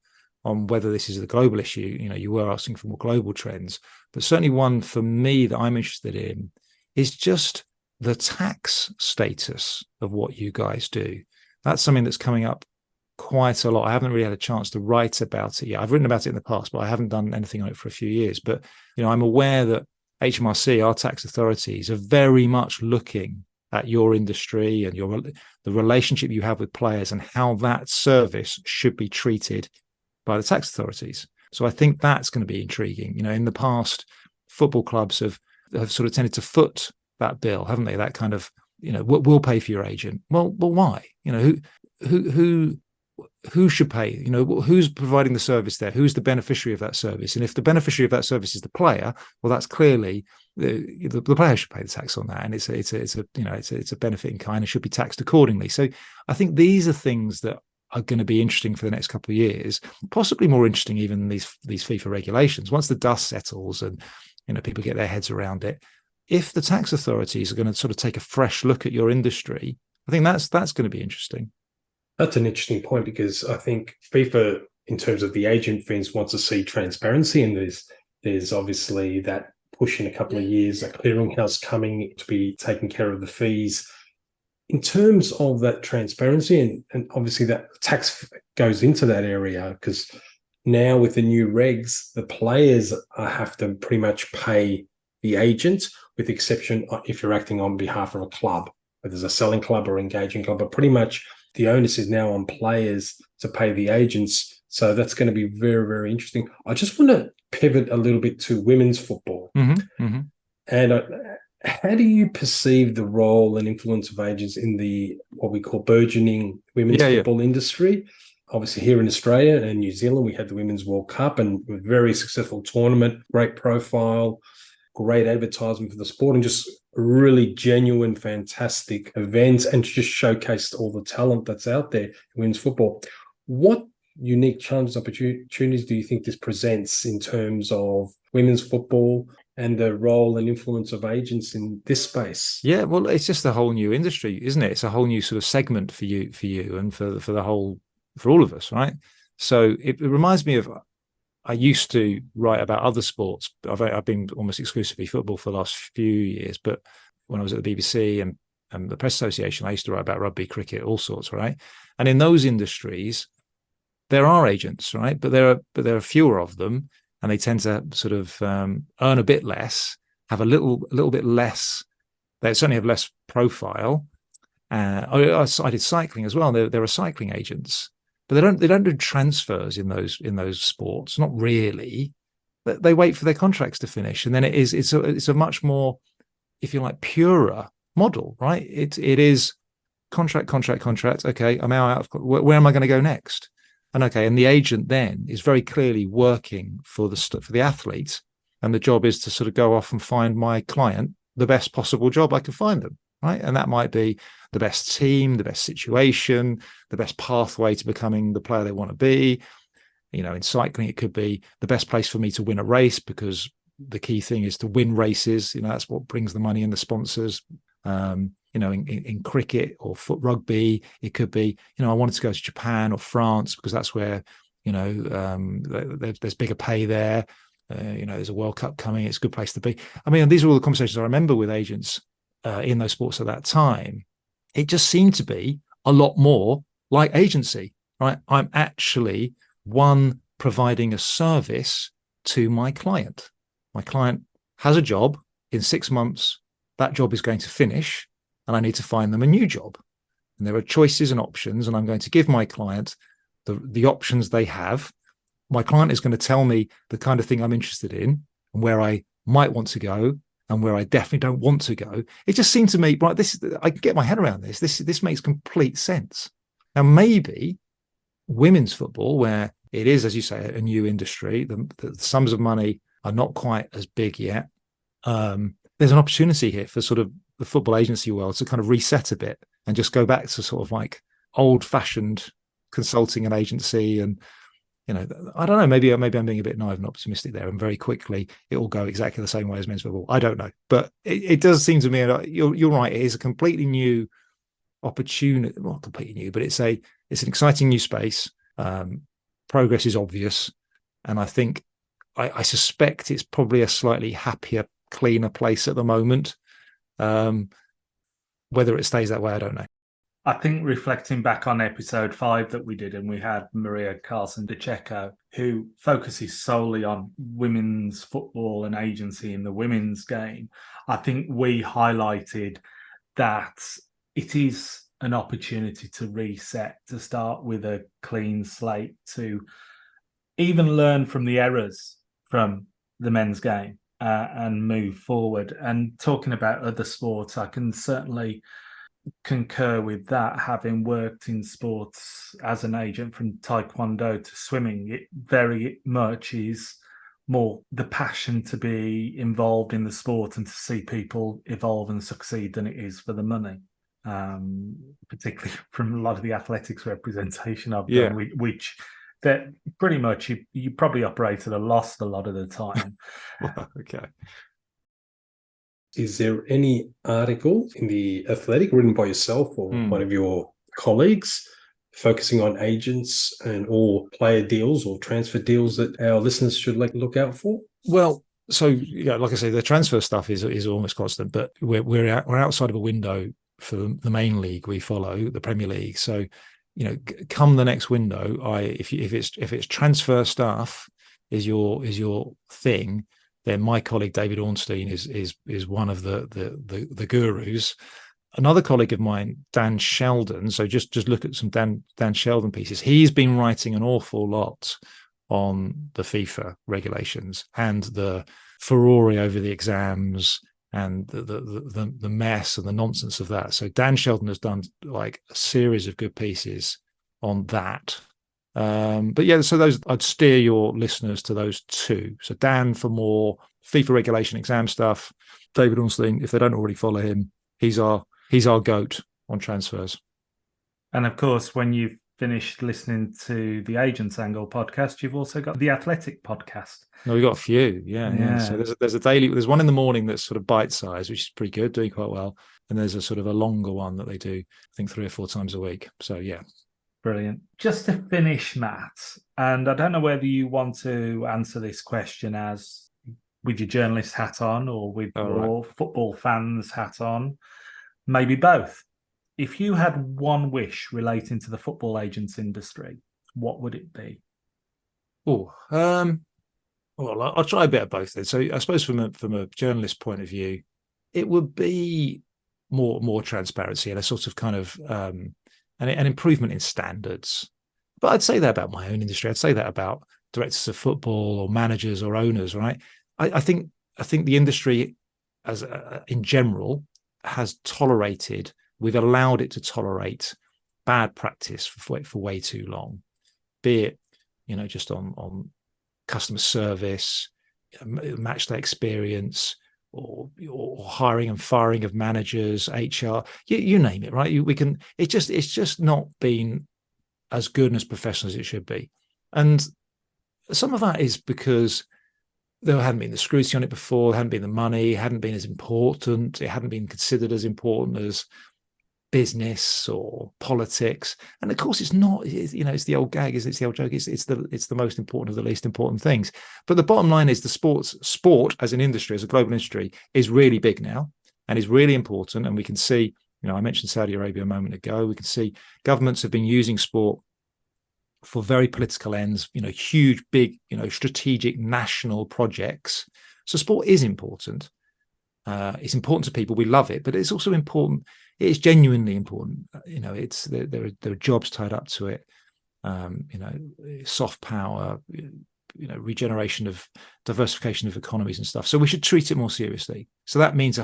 on whether this is a global issue. You were asking for more global trends, but certainly one for me that I'm interested in is just the tax status of what you guys do. That's something that's coming up quite a lot. I haven't really had a chance to write about it yet. I've written about it in the past, but I haven't done anything on it for a few years. But I'm aware that HMRC, our tax authorities, are very much looking at your industry and the relationship you have with players and how that service should be treated by the tax authorities. So I think that's going to be intriguing. In the past, football clubs have sort of tended to foot that bill, haven't they? That kind of, we'll pay for your agent. Well, why? Who should pay? Who's providing the service there? Who's the beneficiary of that service? And if the beneficiary of that service is the player, well, that's clearly the player should pay the tax on that, and it's a benefit in kind and should be taxed accordingly. So I think these are things that are going to be interesting for the next couple of years, possibly more interesting even than these FIFA regulations. Once the dust settles and people get their heads around it, if the tax authorities are going to sort of take a fresh look at your industry, I think that's going to be interesting. That's an interesting point, because I think FIFA, in terms of the agent fees, wants to see transparency, and there's obviously that push in a couple of years, a clearinghouse coming to be taking care of the fees. In terms of that transparency, and obviously that tax goes into that area, because now with the new regs, the players have to pretty much pay the agent, with the exception if you're acting on behalf of a club, whether there's a selling club or engaging club, but pretty much the onus is now on players to pay the agents. So that's going to be very, very interesting. I just want to pivot a little bit to women's football. And how do you perceive the role and influence of agents in the what we call burgeoning women's football industry? Obviously, here in Australia and New Zealand, we had the Women's World Cup, and a very successful tournament, great profile, great advertisement for the sport, and just a really genuine, fantastic event, and just showcased all the talent that's out there in women's football. What unique challenges, opportunities do you think this presents in terms of women's football and the role and influence of agents in this space? Yeah, well, it's just a whole new industry, isn't it? It's a whole new sort of segment for you and for all of us, right? So it reminds me of, I used to write about other sports. I've been almost exclusively football for the last few years, but when I was at the BBC and the Press Association, I used to write about rugby, cricket, all sorts, right? And in those industries, there are agents, right? But there are fewer of them, and they tend to sort of earn a bit less, have a little bit less. They certainly have less profile. I did cycling as well. There are cycling agents, but they don't do transfers in those sports. Not really. They wait for their contracts to finish, and then it's a much more, if you like, purer model, right? It is contract. Okay, I'm out. Where am I going to go next? And the agent then is very clearly working for the athlete, and the job is to sort of go off and find my client the best possible job I can find them, right? And that might be the best team, the best situation, the best pathway to becoming the player they want to be. In cycling, it could be the best place for me to win a race, because the key thing is to win races. That's what brings the money and the sponsors. In cricket or foot rugby, it could be, I wanted to go to Japan or France because that's where, there's bigger pay there. There's a World Cup coming. It's a good place to be. I mean, these are all the conversations I remember with agents in those sports at that time. It just seemed to be a lot more like agency, right? I'm actually providing a service to my client. My client has a job. In 6 months, that job is going to finish, and I need to find them a new job. And there are choices and options, and I'm going to give my client the options they have. My client is going to tell me the kind of thing I'm interested in and where I might want to go and where I definitely don't want to go. It just seemed to me, right, I can get my head around this. This makes complete sense. Now, maybe women's football, where it is, as you say, a new industry, the sums of money are not quite as big yet. There's an opportunity here for sort of the football agency world to kind of reset a bit and just go back to sort of like old-fashioned consulting and agency. And I don't know, maybe I'm being a bit naive and optimistic there, and very quickly it will go exactly the same way as men's football. I don't know, but it does seem to me, you're right, it is a completely new opportunity. Not completely new, but it's an exciting new space. Progress is obvious, and I think I suspect it's probably a slightly happier, cleaner place at the moment. Whether it stays that way, I don't know. I think reflecting back on episode 5 that we did, and we had Maria Carlson DeCecco, who focuses solely on women's football and agency in the women's game. I think we highlighted that it is an opportunity to reset, to start with a clean slate, to even learn from the errors from the men's game and move forward. And talking about other sports, I can certainly concur with that, having worked in sports as an agent from taekwondo to swimming. It very much is more the passion to be involved in the sport and to see people evolve and succeed than it is for the money. Particularly from a lot of the athletics representation I've Yeah. done, which that pretty much you probably operate at a loss a lot of the time. Well, okay. Is there any article in the Athletic written by yourself or one of your colleagues focusing on agents and all player deals or transfer deals that our listeners should look out for? Well, so yeah, like I say, the transfer stuff is almost constant, but we're outside of a window for the main league we follow, the Premier League. So, come the next window, if it's transfer stuff is your thing, then my colleague David Ornstein is one of the gurus. Another colleague of mine, Dan Sheldon. So just look at some Dan Sheldon pieces. He's been writing an awful lot on the FIFA regulations and the furore over the exams and the mess and the nonsense of that. So Dan Sheldon has done like a series of good pieces on that. But yeah, so those I'd steer your listeners to those two. So Dan for more FIFA regulation exam stuff. David Ornstein, if they don't already follow him, he's our goat on transfers. And of course, when you've finished listening to the Agents Angle podcast, you've also got the Athletic podcast. No, we've got a few. Yeah. So there's one in the morning that's sort of bite-sized, which is pretty good, doing quite well. And there's a sort of a longer one that they do, I think 3 or 4 times a week. So yeah. Brilliant. Just to finish, Matt, and I don't know whether you want to answer this question as with your journalist hat on or with your football fans hat on, maybe both. If you had one wish relating to the football agents industry, what would it be? Well, I'll try a bit of both then. So I suppose from a journalist point of view, it would be more transparency and a sort of kind of an improvement in standards. But I'd say that about my own industry. I'd say that about directors of football or managers or owners, right? I think the industry as in general has tolerated. We've allowed it to tolerate bad practice for way too long, be it just on customer service, match day experience, or hiring and firing of managers, HR, you name it, right? It's just not been as good and as professional as it should be, and some of that is because there hadn't been the scrutiny on it before, there hadn't been the money, it hadn't been as important, it hadn't been considered as important as business or politics. And of course it's not, it's the old gag, it's the old joke, it's the most important of the least important things. But the bottom line is the sport as an industry, as a global industry, is really big now and is really important. And we can see, I mentioned Saudi Arabia a moment ago, we can see governments have been using sport for very political ends, huge, big, strategic national projects. So sport is important. It's important to people. We love it, but it's also important. It's genuinely important. There are jobs tied up to it. Soft power, regeneration of diversification of economies and stuff. So we should treat it more seriously. So that means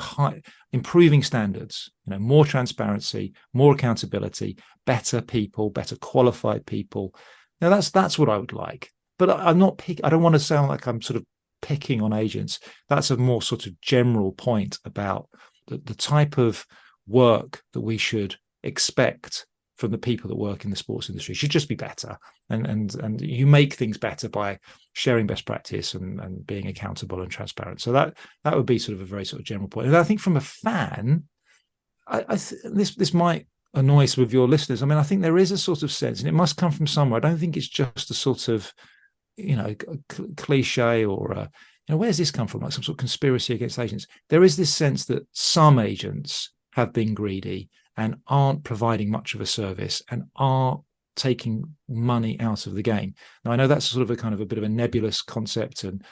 improving standards, more transparency, more accountability, better people, better qualified people. Now that's what I would like. But I'm not I don't want to sound like I'm sort of picking on agents. That's a more sort of general point about the type of work that we should expect from the people that work in the sports industry should just be better. And you make things better by sharing best practice and being accountable and transparent. So that would be sort of a very sort of general point. And I think from a fan, this might annoy some of your listeners. I mean, I think there is a sort of sense, and it must come from somewhere. I don't think it's just a sort of cliche or where's this come from, like some sort of conspiracy against agents. There is this sense that some agents have been greedy and aren't providing much of a service and are taking money out of the game. Now, I know that's sort of a kind of a bit of a nebulous concept, and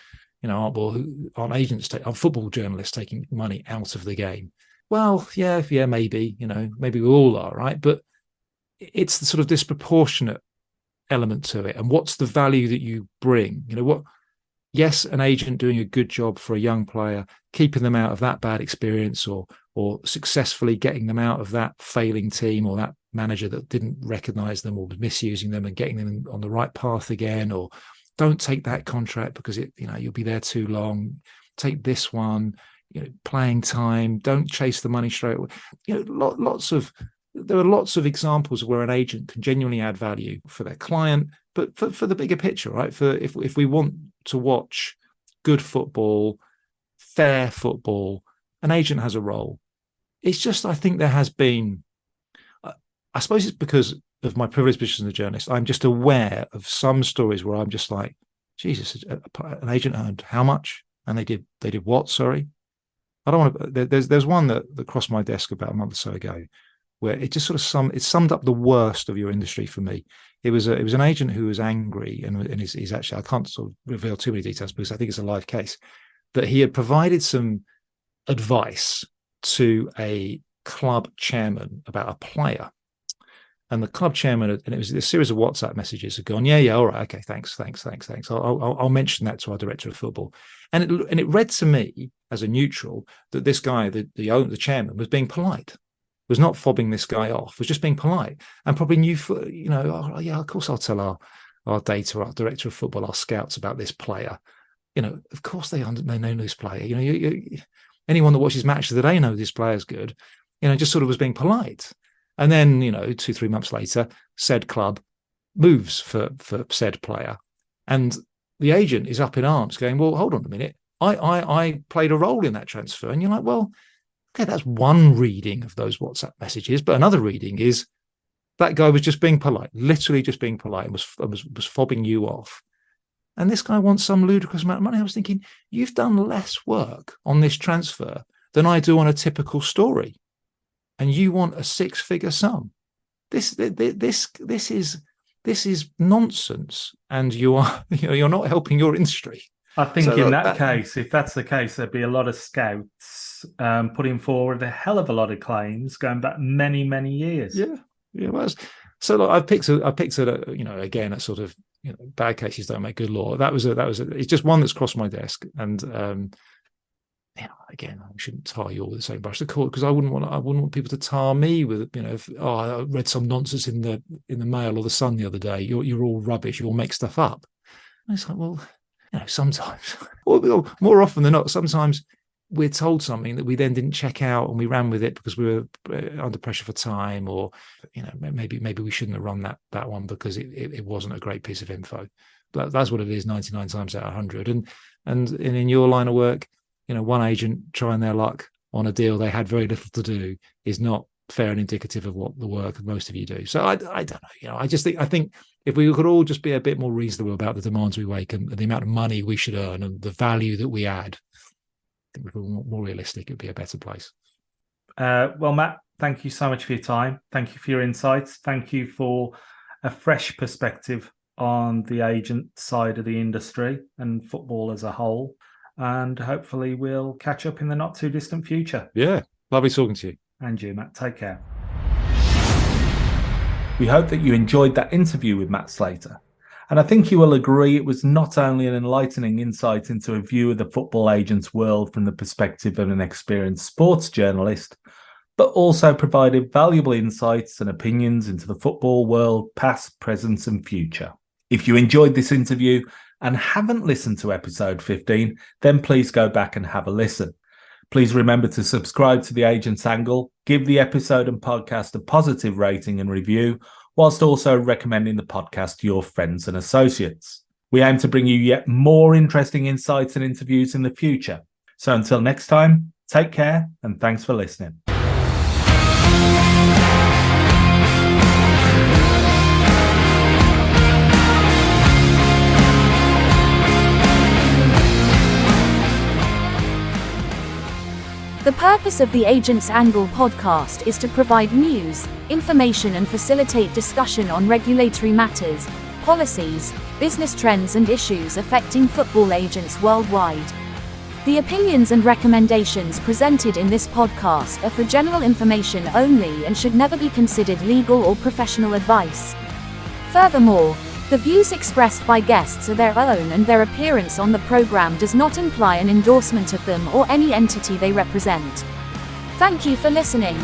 aren't agents, aren't football journalists taking money out of the game? Well, yeah, maybe, maybe we all are, right? But it's the sort of disproportionate element to it. And what's the value that you bring? Yes, an agent doing a good job for a young player, keeping them out of that bad experience or successfully getting them out of that failing team or that manager that didn't recognize them or was misusing them and getting them on the right path again, or don't take that contract because you'll be there too long. Take this one, playing time. Don't chase the money straight away. There are lots of examples where an agent can genuinely add value for their client, but for the bigger picture, right? For if we want to watch good football, fair football, an agent has a role. It's just, I think there has been, I suppose it's because of my privileged position as a journalist, I'm just aware of some stories where I'm just like, Jesus, an agent earned how much? And they did what? Sorry. I don't want to, there's one that crossed my desk about a month or so ago, where it just sort of summed up the worst of your industry for me. It was an agent who was angry, and he's actually, I can't sort of reveal too many details because I think it's a live case, that he had provided some advice to a club chairman about a player. And the club chairman, and it was a series of WhatsApp messages, had gone, yeah, all right, okay, thanks. I'll mention that to our director of football. And it read to me as a neutral that this guy, the chairman, was being polite, was not fobbing this guy off, was just being polite, and probably knew, oh, yeah, of course I'll tell our data, our director of football, our scouts about this player. Of course they know this player. Anyone that watches matches of the day knows this player's good. Just sort of was being polite. And then, 2-3 months later, said club moves for said player. And the agent is up in arms going, well, hold on a minute. I played a role in that transfer. And you're like, well, okay, that's one reading of those WhatsApp messages. But another reading is that guy was just being polite, literally just being polite, and was fobbing you off. And this guy wants some ludicrous amount of money. I was thinking, you've done less work on this transfer than I do on a typical story, and you want a 6-figure sum. This is nonsense, and you're not helping your industry. I think so in that case, if that's the case, there'd be a lot of scouts putting forward a hell of a lot of claims going back many, many years. Yeah, it was. So look, I picked it. Again, a sort of bad cases don't make good law. It's just one that's crossed my desk, and again, I shouldn't tar you all with the same brush to court, because I wouldn't want people to tar me with I read some nonsense in the Mail or the Sun the other day. You're all rubbish. You all make stuff up. And it's like, well, sometimes, or more often than not, sometimes we're told something that we then didn't check out and we ran with it because we were under pressure for time, or maybe we shouldn't have run that one because it wasn't a great piece of info. But that's what it is 99 times out of 100. And in your line of work, one agent trying their luck on a deal they had very little to do is not fair and indicative of what the work most of you do. So I don't know. I think if we could all just be a bit more reasonable about the demands we make and the amount of money we should earn and the value that we add, I think if we were more realistic, it'd be a better place. Well, Matt, thank you so much for your time. Thank you for your insights. Thank you for a fresh perspective on the agent side of the industry and football as a whole. And hopefully we'll catch up in the not too distant future. Yeah, lovely talking to you. And you, Matt. Take care. We hope that you enjoyed that interview with Matt Slater. And I think you will agree it was not only an enlightening insight into a view of the football agent's world from the perspective of an experienced sports journalist, but also provided valuable insights and opinions into the football world, past, present, and future. If you enjoyed this interview and haven't listened to episode 15, then please go back and have a listen. Please remember to subscribe to The Agent's Angle, give the episode and podcast a positive rating and review, whilst also recommending the podcast to your friends and associates. We aim to bring you yet more interesting insights and interviews in the future. So until next time, take care and thanks for listening. The purpose of the Agent's Angle podcast is to provide news, information and facilitate discussion on regulatory matters, policies, business trends and issues affecting football agents worldwide. The opinions and recommendations presented in this podcast are for general information only and should never be considered legal or professional advice. Furthermore, the views expressed by guests are their own and their appearance on the program does not imply an endorsement of them or any entity they represent. Thank you for listening.